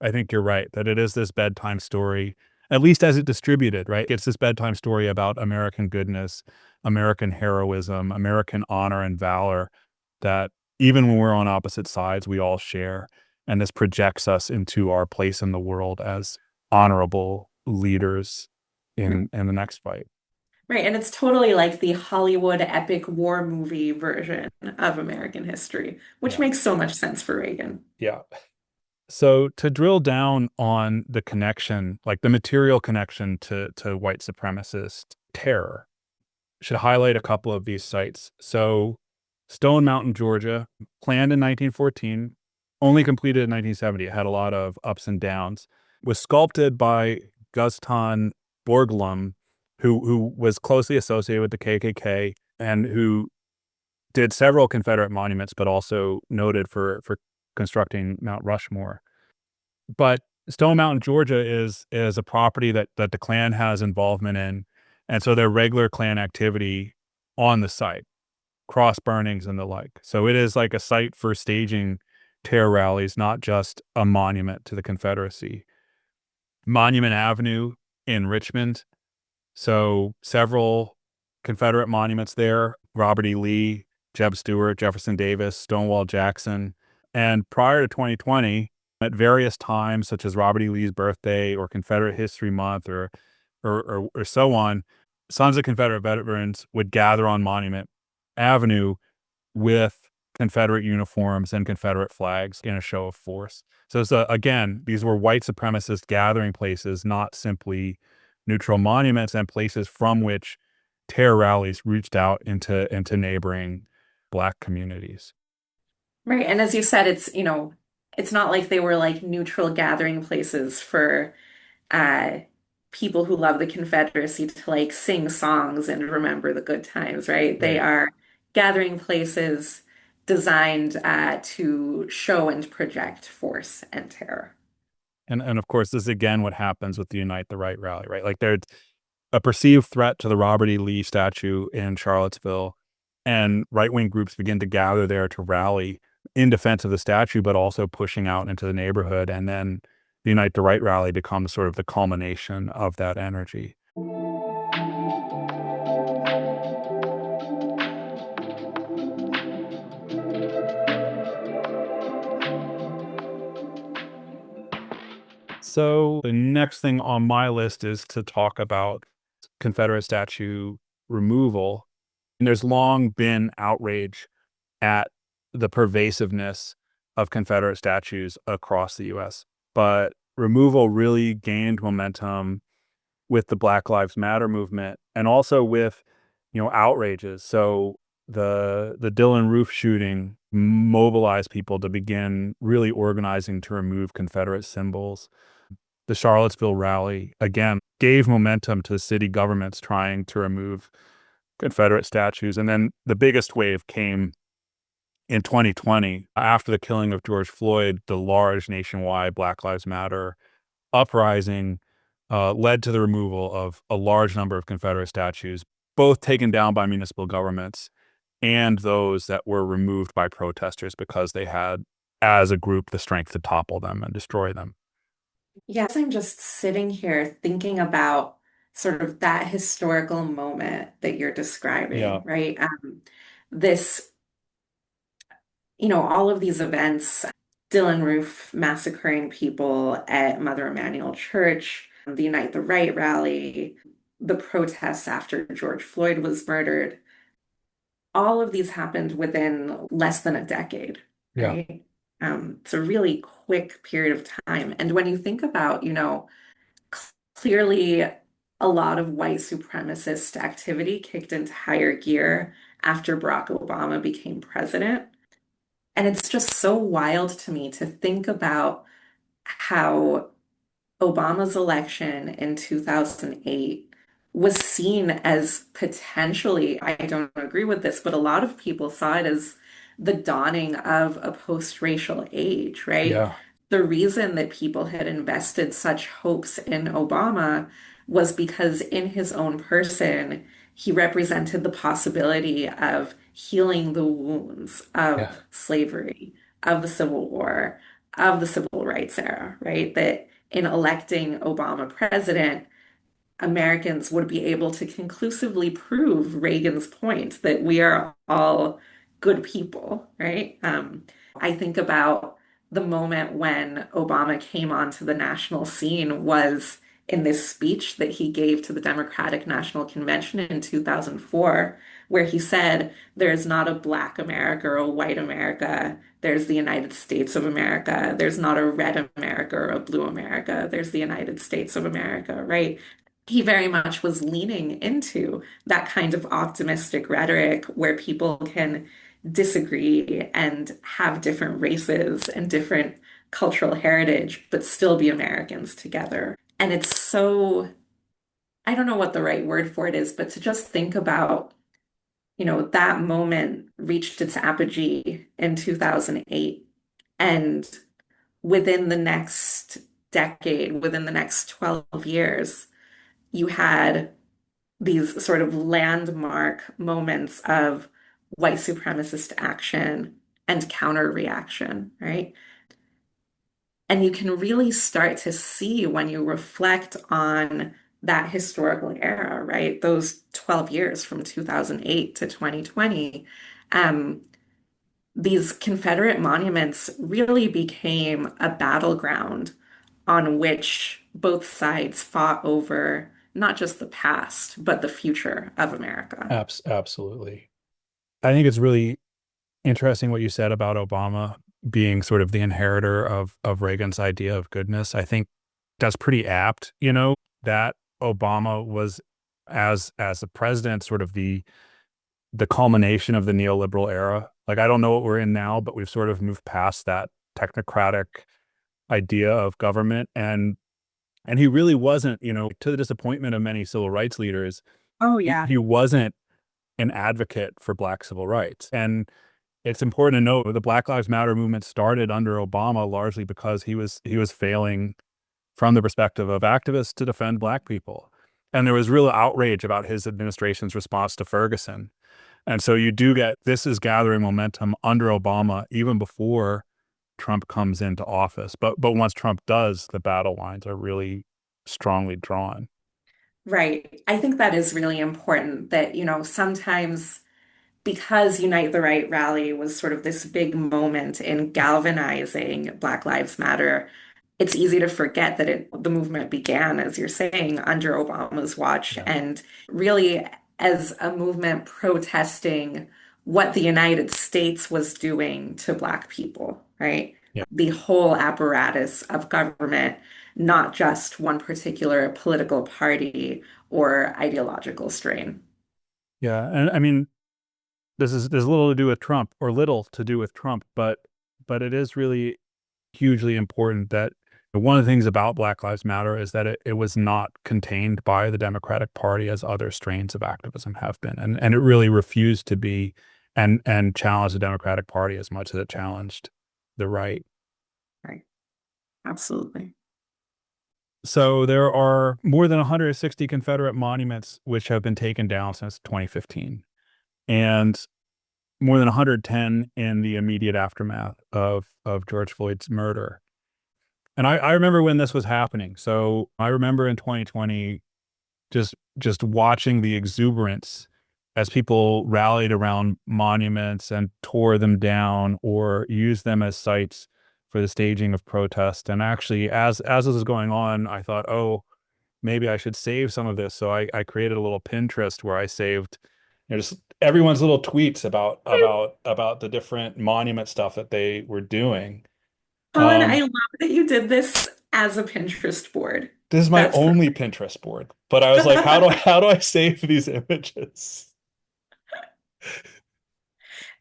I think you're right that it is this bedtime story, at least as it distributed, right? It's this bedtime story about American goodness, American heroism, American honor and valor that even when we're on opposite sides, we all share. And this projects us into our place in the world as honorable leaders in the next fight. Right, and it's totally like the Hollywood epic war movie version of American history, which Yeah. makes so much sense for Reagan. Yeah. So to drill down on the connection, like the material connection to white supremacist terror, should highlight a couple of these sites. So Stone Mountain, Georgia, planned in 1914, only completed in 1970. It had a lot of ups and downs. Was sculpted by Guston Borglum, who was closely associated with the KKK and who did several Confederate monuments, but also noted for constructing Mount Rushmore. But Stone Mountain, Georgia is a property that the Klan has involvement in, and so there's regular Klan activity on the site, cross burnings and the like. So it is like a site for staging terror rallies, not just a monument to the Confederacy. Monument Avenue in Richmond, so several Confederate monuments there: Robert E. Lee, Jeb Stuart, Jefferson Davis, Stonewall Jackson. And prior to 2020, at various times, such as Robert E. Lee's birthday or Confederate History Month or so on, Sons of Confederate Veterans would gather on Monument Avenue with Confederate uniforms and Confederate flags in a show of force. So again, these were white supremacist gathering places, not simply neutral monuments and places from which terror rallies reached out into neighboring Black communities. Right, and as you said, it's not like they were like neutral gathering places for uh people who love the Confederacy to like sing songs and remember the good times, right? They Right. are gathering places designed to show and project force and terror. And of course, this is again what happens with the Unite the Right rally, right? Like there's a perceived threat to the Robert E. Lee statue in Charlottesville, and right-wing groups begin to gather there to rally in defense of the statue, but also pushing out into the neighborhood. And then the Unite the Right rally becomes sort of the culmination of that energy. So the next thing on my list is to talk about Confederate statue removal. And there's long been outrage at the pervasiveness of Confederate statues across the US. But removal really gained momentum with the Black Lives Matter movement and also with, outrages. So the Dylan Roof shooting mobilized people to begin really organizing to remove Confederate symbols. The Charlottesville rally, again, gave momentum to city governments trying to remove Confederate statues. And then the biggest wave came in 2020 after the killing of George Floyd. The large nationwide Black Lives Matter uprising led to the removal of a large number of Confederate statues, both taken down by municipal governments and those that were removed by protesters because they had, as a group, the strength to topple them and destroy them. Yes, I'm just sitting here thinking about sort of that historical moment that you're Yeah. describing, right? This, all of these events, Dylan Roof massacring people at Mother Emanuel Church, the Unite the Right rally, the protests after George Floyd was murdered, all of these happened within less than a decade, Yeah. right? It's a really quick period of time. And when you think about, clearly a lot of white supremacist activity kicked into higher gear after Barack Obama became president. And it's just so wild to me to think about how Obama's election in 2008 was seen as potentially, I don't agree with this, but a lot of people saw it as the dawning of a post-racial age, right? Yeah. The reason that people had invested such hopes in Obama was because in his own person, he represented the possibility of healing the wounds Yeah. of slavery, of the Civil War, of the civil rights era, right? That in electing Obama president, Americans would be able to conclusively prove Reagan's point that we are all good people, right? I think about the moment when Obama came onto the national scene was in this speech that he gave to the Democratic National Convention in 2004, where he said, "There's not a Black America or a white America. There's the United States of America. There's not a red America or a blue America. There's the United States of America," right? He very much was leaning into that kind of optimistic rhetoric where people can disagree and have different races and different cultural heritage, but still be Americans together. And it's so, I don't know what the right word for it is, but to just think about, that moment reached its apogee in 2008. And within the next decade, within the next 12 years, you had these sort of landmark moments of white supremacist action and counter reaction, right? And you can really start to see when you reflect on that historical era, right? Those 12 years from 2008 to 2020, um, these Confederate monuments really became a battleground on which both sides fought over not just the past, but the future of America. Absolutely. I think it's really interesting what you said about Obama being sort of the inheritor of Reagan's idea of goodness. I think that's pretty apt, that Obama was as a president sort of the culmination of the neoliberal era. Like, I don't know what we're in now, but we've sort of moved past that technocratic idea of government, and he really wasn't, to the disappointment of many civil rights leaders, Oh, he, yeah. he wasn't an advocate for Black civil rights. And it's important to note the Black Lives Matter movement started under Obama largely because he was failing from the perspective of activists to defend Black people. And there was real outrage about his administration's response to Ferguson. And so you do get, this is gathering momentum under Obama even before Trump comes into office. But once Trump does, the battle lines are really strongly drawn. Right. I think that is really important that, sometimes because Unite the Right rally was sort of this big moment in galvanizing Black Lives Matter, it's easy to forget that the movement began, as you're saying, under Obama's watch Yeah. and really as a movement protesting what the United States was doing to Black people, right? Yeah. The whole apparatus of government, not just one particular political party or ideological strain. Yeah. And I mean, there's little to do with Trump or little to do with Trump, but it is really hugely important that one of the things about Black Lives Matter is that it was not contained by the Democratic Party as other strains of activism have been. And it really refused to be and challenge the Democratic Party as much as it challenged the right. Right. Absolutely. So there are more than 160 Confederate monuments which have been taken down since 2015, and more than 110 in the immediate aftermath of George Floyd's murder. And I remember when this was happening. So I remember in 2020 just watching the exuberance as people rallied around monuments and tore them down or used them as sites for the staging of protest. And actually, as this was going on, I thought, oh, maybe I should save some of this. So I created a little Pinterest where I saved, just everyone's little tweets about the different monument stuff that they were doing. Colin, I Um, love that you did this as a Pinterest board. this is my That's only Pinterest board, but I was like, how do I save these images?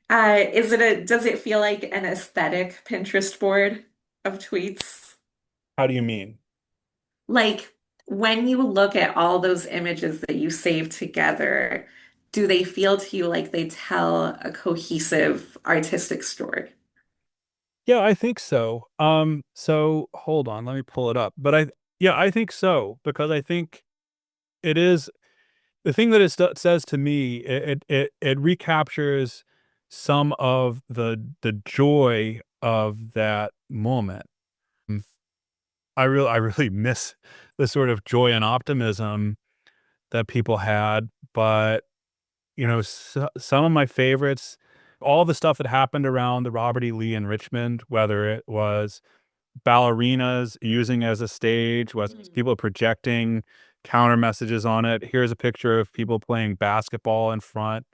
Does it feel like an aesthetic Pinterest board of tweets? How do you mean? Like when you look at all those images that you save together, do they feel to you like they tell a cohesive artistic story? Yeah, I think so. So hold on, let me pull it up. Yeah, I think so because I think it is the thing that says to me. It recaptures some of the joy of that moment. Mm, I really miss the sort of joy and optimism that people had, but some of my favorites, all the stuff that happened around the Robert E. Lee in Richmond, whether it was ballerinas using as a stage, was Mm. people projecting counter messages on it. Here's a picture of people playing basketball in front.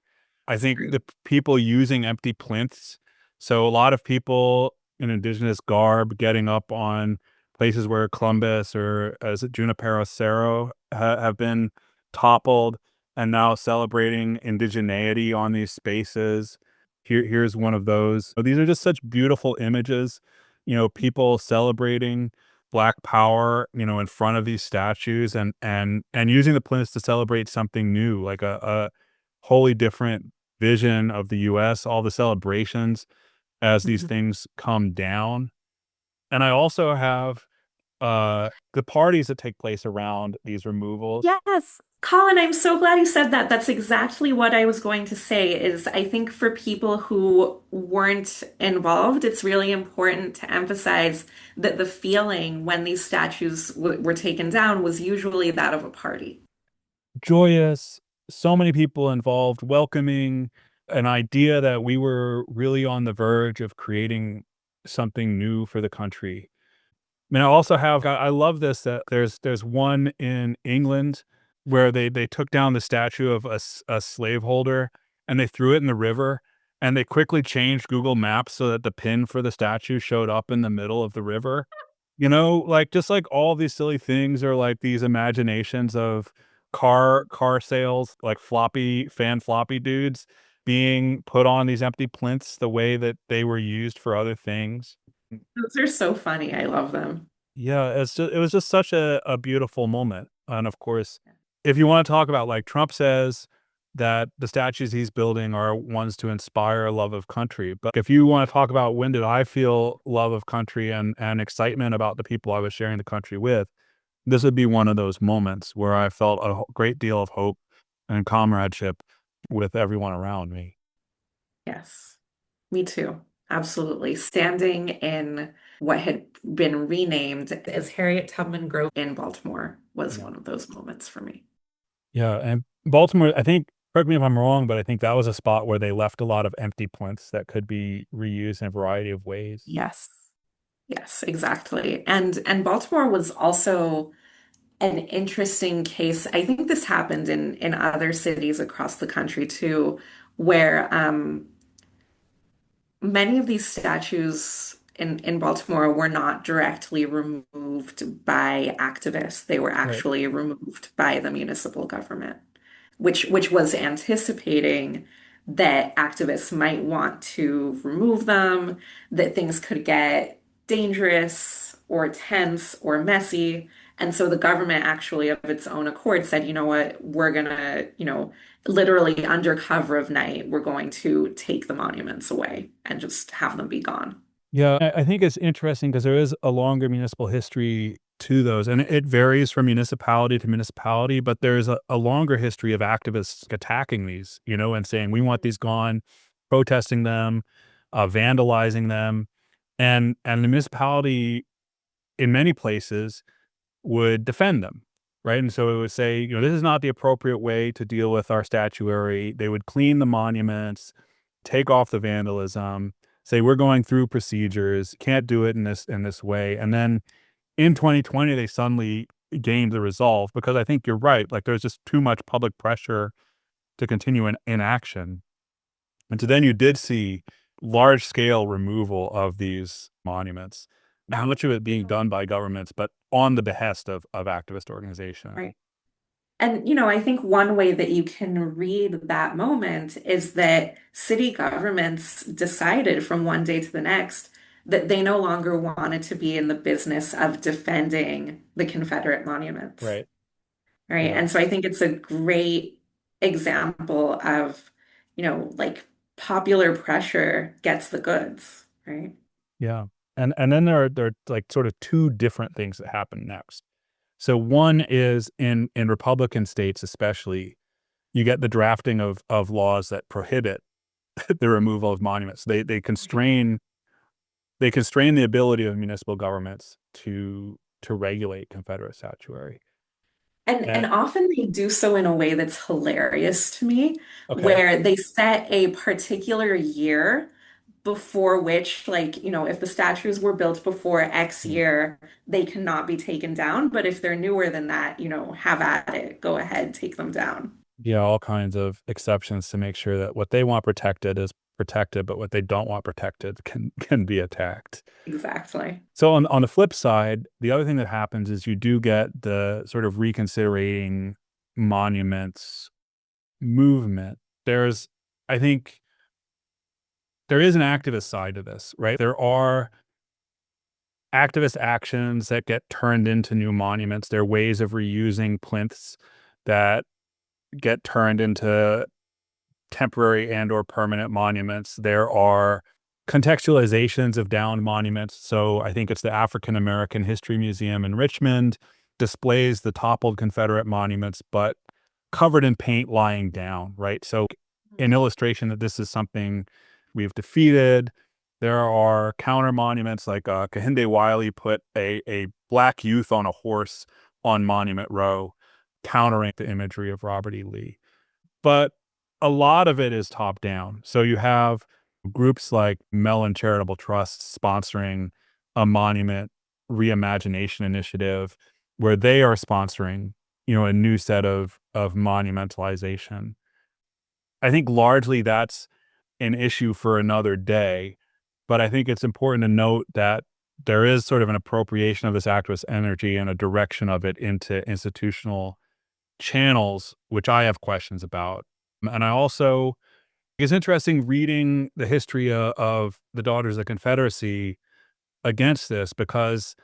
I think the people using empty plinths. So a lot of people in indigenous garb getting up on places where Columbus or as Junipero Cerro have been toppled and now celebrating indigeneity on these spaces. Here's one of those. These are just such beautiful images, people celebrating Black power, in front of these statues and using the plinths to celebrate something new, like a wholly different vision of the US, all the celebrations as these Mhm. things come down. And I also have the parties that take place around these removals. Yes. Colin, I'm so glad you said that. That's exactly what I was going to say is I think for people who weren't involved, it's really important to emphasize that the feeling when these statues were taken down was usually that of a party. Joyous, so many people involved, welcoming, an idea that we were really on the verge of creating something new for the country. I mean, I love this that there's one in England where they took down the statue of a slaveholder and they threw it in the river, and they quickly changed Google Maps so that the pin for the statue showed up in the middle of the river. Like, just, like, all these silly things are, like, these imaginations of car sales, like, floppy dudes being put on these empty plinths the way that they were used for other things. Those are so funny. I love them. Yeah, it was just such a beautiful moment, and, of course, if you wanna talk about, like, Trump says that the statues he's building are ones to inspire a love of country, but if you wanna talk about when did I feel love of country and excitement about the people I was sharing the country with, this would be one of those moments where I felt a great deal of hope and comradeship with everyone around me. Yes, me too. Absolutely. Standing in what had been renamed as Harriet Tubman Grove in Baltimore was Yeah. one of those moments for me. Yeah, and Baltimore, I think, correct me if I'm wrong, but I think that was a spot where they left a lot of empty plinths that could be reused in a variety of ways. Yes. Yes, exactly. And Baltimore was also an interesting case. I think this happened in other cities across the country too, where many of these statues in Baltimore were not directly removed by activists. They were Right. actually removed by the municipal government, which was anticipating that activists might want to remove them, that things could get dangerous or tense or messy. And so the government actually of its own accord said, you know what, we're gonna, literally under cover of night, we're going to take the monuments away and just have them be gone. Yeah, I think it's interesting because there is a longer municipal history to those, and it varies from municipality to municipality, but there's a longer history of activists attacking these, and saying, "We want these gone," protesting them, vandalizing them, and the municipality in many places would defend them, right? And so it would say, this is not the appropriate way to deal with our statuary. They would clean the monuments, take off the vandalism, say we're going through procedures, can't do it in this way. And then in 2020, they suddenly gained the resolve because I think you're right. Like there's just too much public pressure to continue in action. And so then you did see large scale removal of these monuments. How much of it being done by governments, but on the behest of activist organization. Right. And, you know, I think one way that you can read that moment is that city governments decided from one day to the next that they no longer wanted to be in the business of defending the Confederate monuments, Right. right? Yeah. And so I think it's a great example of, you know, like popular pressure gets the goods, right? Yeah. And then there are like sort of two different things that happen next. So one is in Republican states especially, you get the drafting of laws that prohibit the removal of monuments. They constrain the ability of municipal governments to regulate Confederate statuary. And And often they do so in a way that's hilarious to me, okay. where they set a particular year before which, like, you know, if the statues were built before X Mm. year, they cannot be taken down. But if they're newer than that, you know, have at it. Go ahead, take them down. Yeah, all kinds of exceptions to make sure that what they want protected is protected, but what they don't want protected can be attacked. Exactly. So on the flip side, the other thing that happens is you do get the sort of reconsidering monuments movement. I think there is an activist side to this, right? There are activist actions that get turned into new monuments. There are ways of reusing plinths that get turned into temporary and or permanent monuments. There are contextualizations of downed monuments. So I think it's the African American History Museum in Richmond displays the toppled Confederate monuments, but covered in paint lying down, right? So an illustration that this is something we've defeated. There are counter monuments like Kehinde Wiley put a black youth on a horse on Monument Row, countering the imagery of Robert E. Lee. But a lot of it is top down. So you have groups like Mellon Charitable Trust sponsoring a monument reimagination initiative where they are sponsoring, a new set of monumentalization. I think largely that's an issue for another day, but I think it's important to note that there is sort of an appropriation of this activist energy and a direction of it into institutional channels, which I have questions about. And I also, it's interesting reading the history of the Daughters of the Confederacy against this because,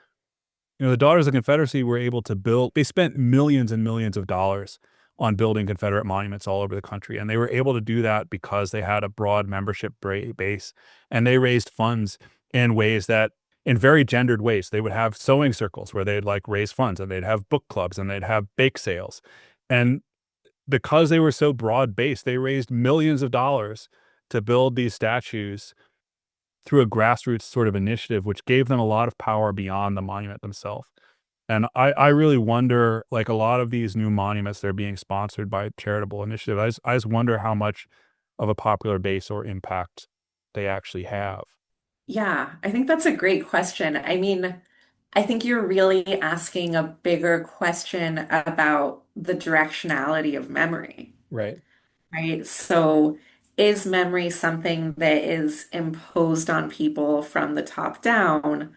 the Daughters of the Confederacy were able to they spent millions and millions of dollars on building Confederate monuments all over the country. And they were able to do that because they had a broad membership base and they raised funds in ways that, in very gendered ways. They would have sewing circles where they'd like raise funds and they'd have book clubs and they'd have bake sales. And because they were so broad based, they raised millions of dollars to build these statues through a grassroots sort of initiative, which gave them a lot of power beyond the monument themselves. And I really wonder, like a lot of these new monuments, they're being sponsored by charitable initiative. I just wonder how much of a popular base or impact they actually have. Yeah, I think that's a great question. I mean, I think you're really asking a bigger question about the directionality of memory, Right. right? So, is memory something that is imposed on people from the top down,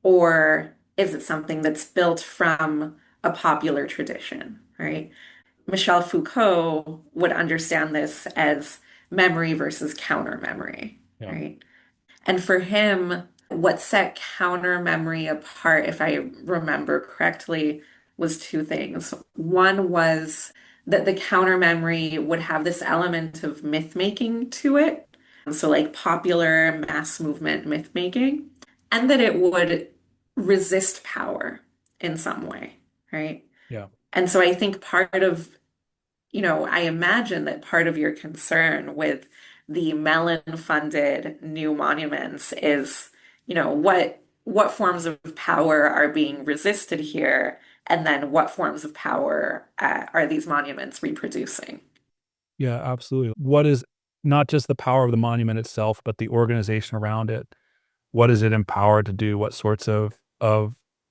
or is it something that's built from a popular tradition, right? Michel Foucault would understand this as memory versus counter memory, Yeah. right? And for him, what set counter memory apart, if I remember correctly, was two things. One was that the counter memory would have this element of myth making to it. So, like popular mass movement myth making, and that it would resist power in some way, right? Yeah. And so I think part of, I imagine that part of your concern with the Mellon-funded new monuments is, what forms of power are being resisted here, and then what forms of power are these monuments reproducing? Yeah, absolutely. What is not just the power of the monument itself, but the organization around it? What is it empowered to do? What sorts of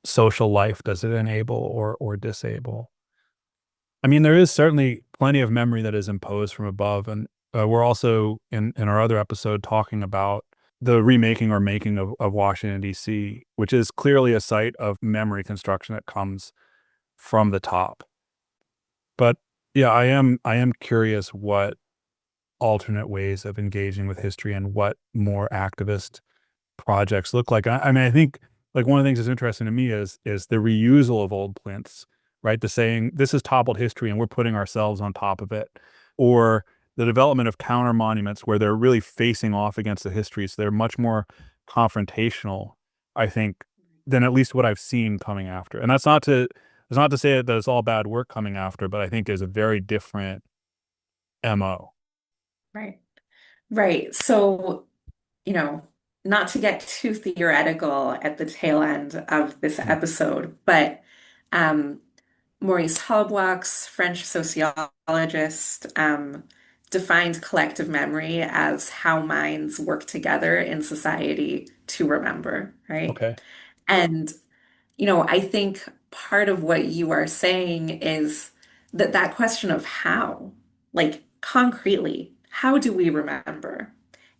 social life does it enable or disable? I mean, there is certainly plenty of memory that is imposed from above, and we're also in our other episode talking about the remaking or making of Washington D.C., which is clearly a site of memory construction that comes from the top. But yeah, I am curious what alternate ways of engaging with history and what more activist projects look like. I mean, I think like one of the things that's interesting to me is the reusal of old plinths, right? The saying this is toppled history and we're putting ourselves on top of it, or the development of counter monuments where they're really facing off against the history, so they're much more confrontational, I think, than at least what I've seen coming after. And that's not to say that it's all bad work coming after, but I think is a very different MO. Right. Right. So, you know, not to get too theoretical at the tail end of this Mm. episode, but um, Maurice Halbwachs, French sociologist, defined collective memory as how minds work together in society to remember, right? Okay. And I think part of what you are saying is that question of how, like concretely, how do we remember?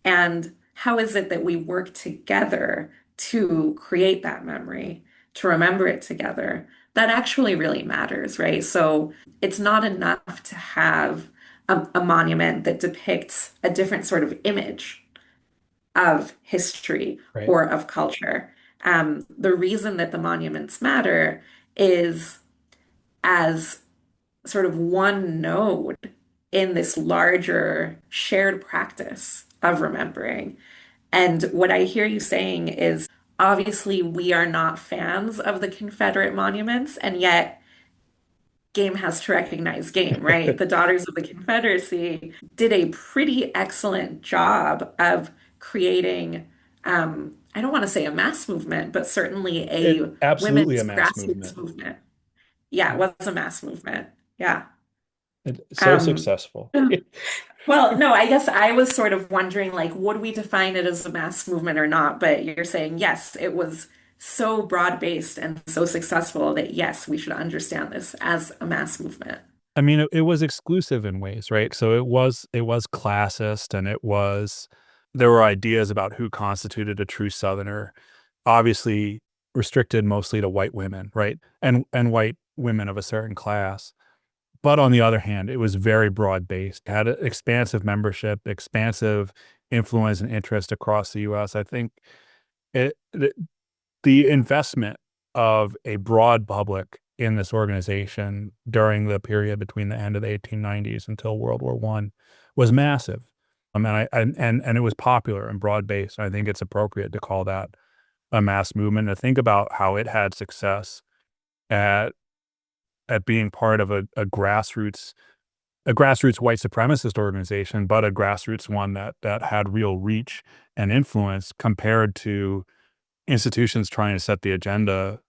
And how is it that we work together to create that memory, to remember it together? That actually really matters, right? So it's not enough to have a monument that depicts a different sort of image of history Right. or of culture. The reason that the monuments matter is as sort of one node in this larger shared practice of remembering. And what I hear you saying is obviously we are not fans of the Confederate monuments, and yet game has to recognize game, right? The Daughters of the Confederacy did a pretty excellent job of creating, I don't want to say a mass movement, but certainly It a absolutely a women's mass grassroots movement. movement. Yeah, it Yeah. was a mass movement. Yeah. It's so Um, successful. well, no, I guess I was sort of wondering, like, would we define it as a mass movement or not? But you're saying, yes, it was so broad-based and so successful that, yes, we should understand this as a mass movement. I mean, it was exclusive in ways, right? So it was classist, and there were ideas about who constituted a true Southerner, obviously restricted mostly to white women, right? And white women of a certain class. But on the other hand, it was very broad-based, had a expansive membership, expansive influence and interest across the US. I think it the investment of a broad public in this organization during the period between the end of the 1890s until World War I was massive. And it was popular and broad-based. I think it's appropriate to call that a mass movement, to think about how it had success at being part of a grassroots white supremacist organization, but a grassroots one that had real reach and influence compared to institutions trying to set the agenda,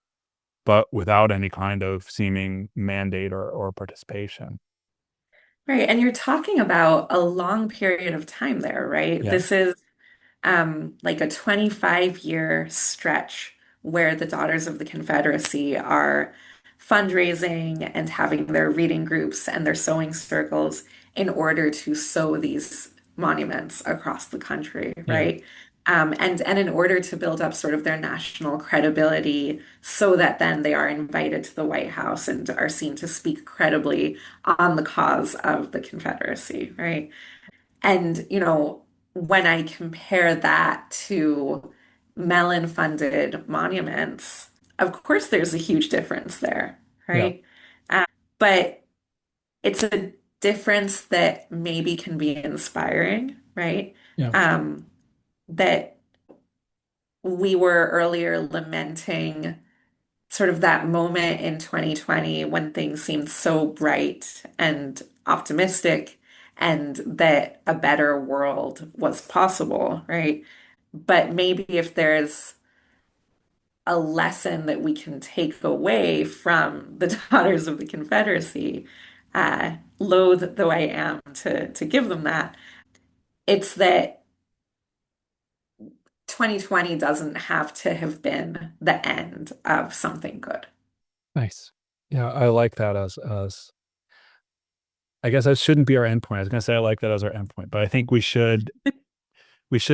but without any kind of seeming mandate or participation. Right. And you're talking about a long period of time there, right? Yeah. This is like a 25-year stretch where the Daughters of the Confederacy are fundraising and having their reading groups and their sewing circles in order to sew these monuments across the country, Yeah. right? And in order to build up sort of their national credibility so that then they are invited to the White House and are seen to speak credibly on the cause of the Confederacy, right? And, when I compare that to Mellon funded monuments, of course, there's a huge difference there, Yeah. right? But it's a difference that maybe can be inspiring, right? Yeah. Um, that we were earlier lamenting sort of that moment in 2020 when things seemed so bright and optimistic and that a better world was possible, right? But maybe if there's a lesson that we can take away from the Daughters of the Confederacy, loath though I am to give them that, it's that 2020 doesn't have to have been the end of something good. Nice. Yeah, I like that as I guess that shouldn't be our endpoint. I was gonna say I like that as our endpoint, but I think we should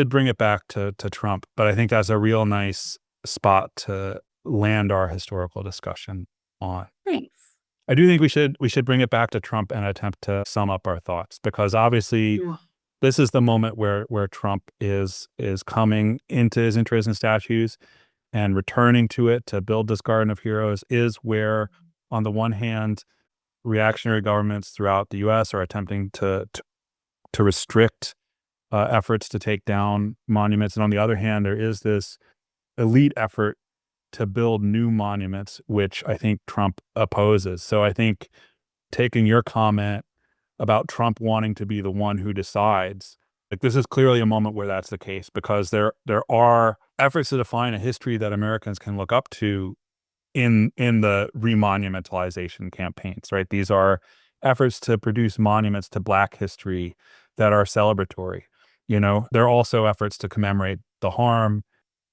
bring it back to Trump. But I think that's a real nice spot to land our historical discussion on. Thanks. I do think we should bring it back to Trump and attempt to sum up our thoughts, because obviously this is the moment where Trump is coming into his interest in statues and returning to it to build this Garden of Heroes, is where, on the one hand, reactionary governments throughout the U.S. are attempting to restrict efforts to take down monuments, and on the other hand, there is this elite effort to build new monuments, which I think Trump opposes. So I think, taking your comment about Trump wanting to be the one who decides, like, this is clearly a moment where that's the case, because there are efforts to define a history that Americans can look up to in the remonumentalization campaigns, right? These are efforts to produce monuments to Black history that are celebratory. There are also efforts to commemorate the harm,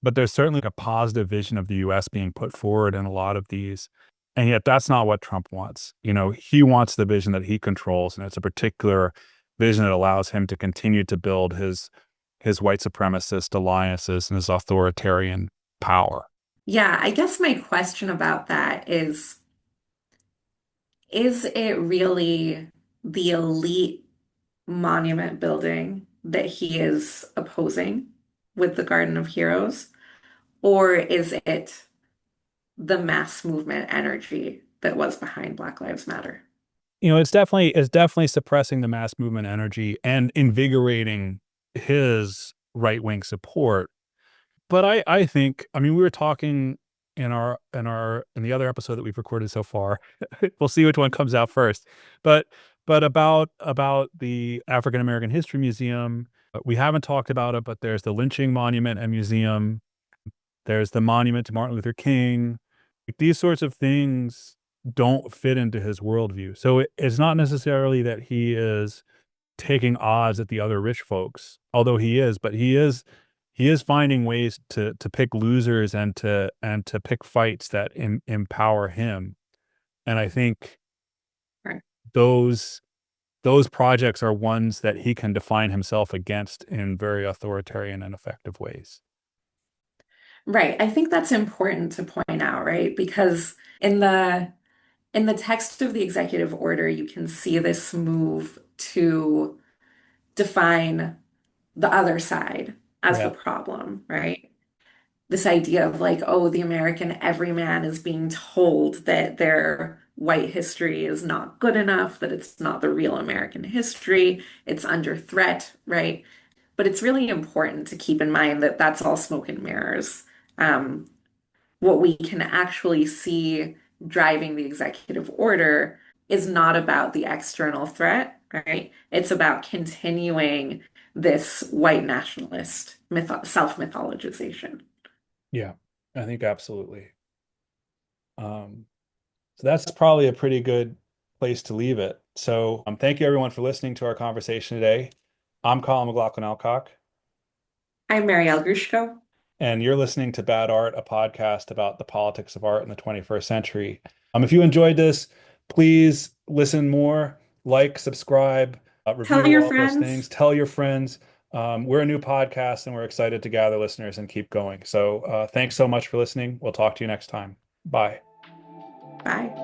but there's certainly a positive vision of the U.S. being put forward in a lot of these. And yet that's not what Trump wants. He wants the vision that he controls, and it's a particular vision that allows him to continue to build his white supremacist alliances and his authoritarian power. Yeah, I guess my question about that is it really the elite monument building that he is opposing with the Garden of Heroes? Or is it the mass movement energy that was behind Black Lives Matter? It's definitely suppressing the mass movement energy and invigorating his right-wing support. But I think, I mean, we were talking in the other episode that we've recorded so far. We'll see which one comes out first. But about the African American History Museum. We haven't talked about it, but there's the lynching monument and museum. There's the monument to Martin Luther King. Like, these sorts of things don't fit into his worldview. So it's not necessarily that he is taking odds at the other rich folks, although he is, but he is finding ways to pick losers and to pick fights that empower him. And I think Right. those projects are ones that he can define himself against in very authoritarian and effective ways. Right. I think that's important to point out, right? Because in the text of the executive order, you can see this move to define the other side as the Yeah. problem, right? This idea of like, oh, the American everyman is being told that their white history is not good enough, that it's not the real American history, it's under threat, right? But it's really important to keep in mind that that's all smoke and mirrors. Um, what we can actually see driving the executive order is not about the external threat, right? It's about continuing this white nationalist self-mythologization. Yeah, I think absolutely. So that's probably a pretty good place to leave it. So thank you everyone for listening to our conversation today. I'm Colin McLaughlin-Alcock, I'm Marielle Grushko. and you're listening to Bad Art, a podcast about the politics of art in the 21st century. If you enjoyed this, please listen more, like, subscribe, Tell review, your all of those things. friends. Tell your friends. We're a new podcast, and we're excited to gather listeners and keep going. So thanks so much for listening. We'll talk to you next time. Bye. Bye.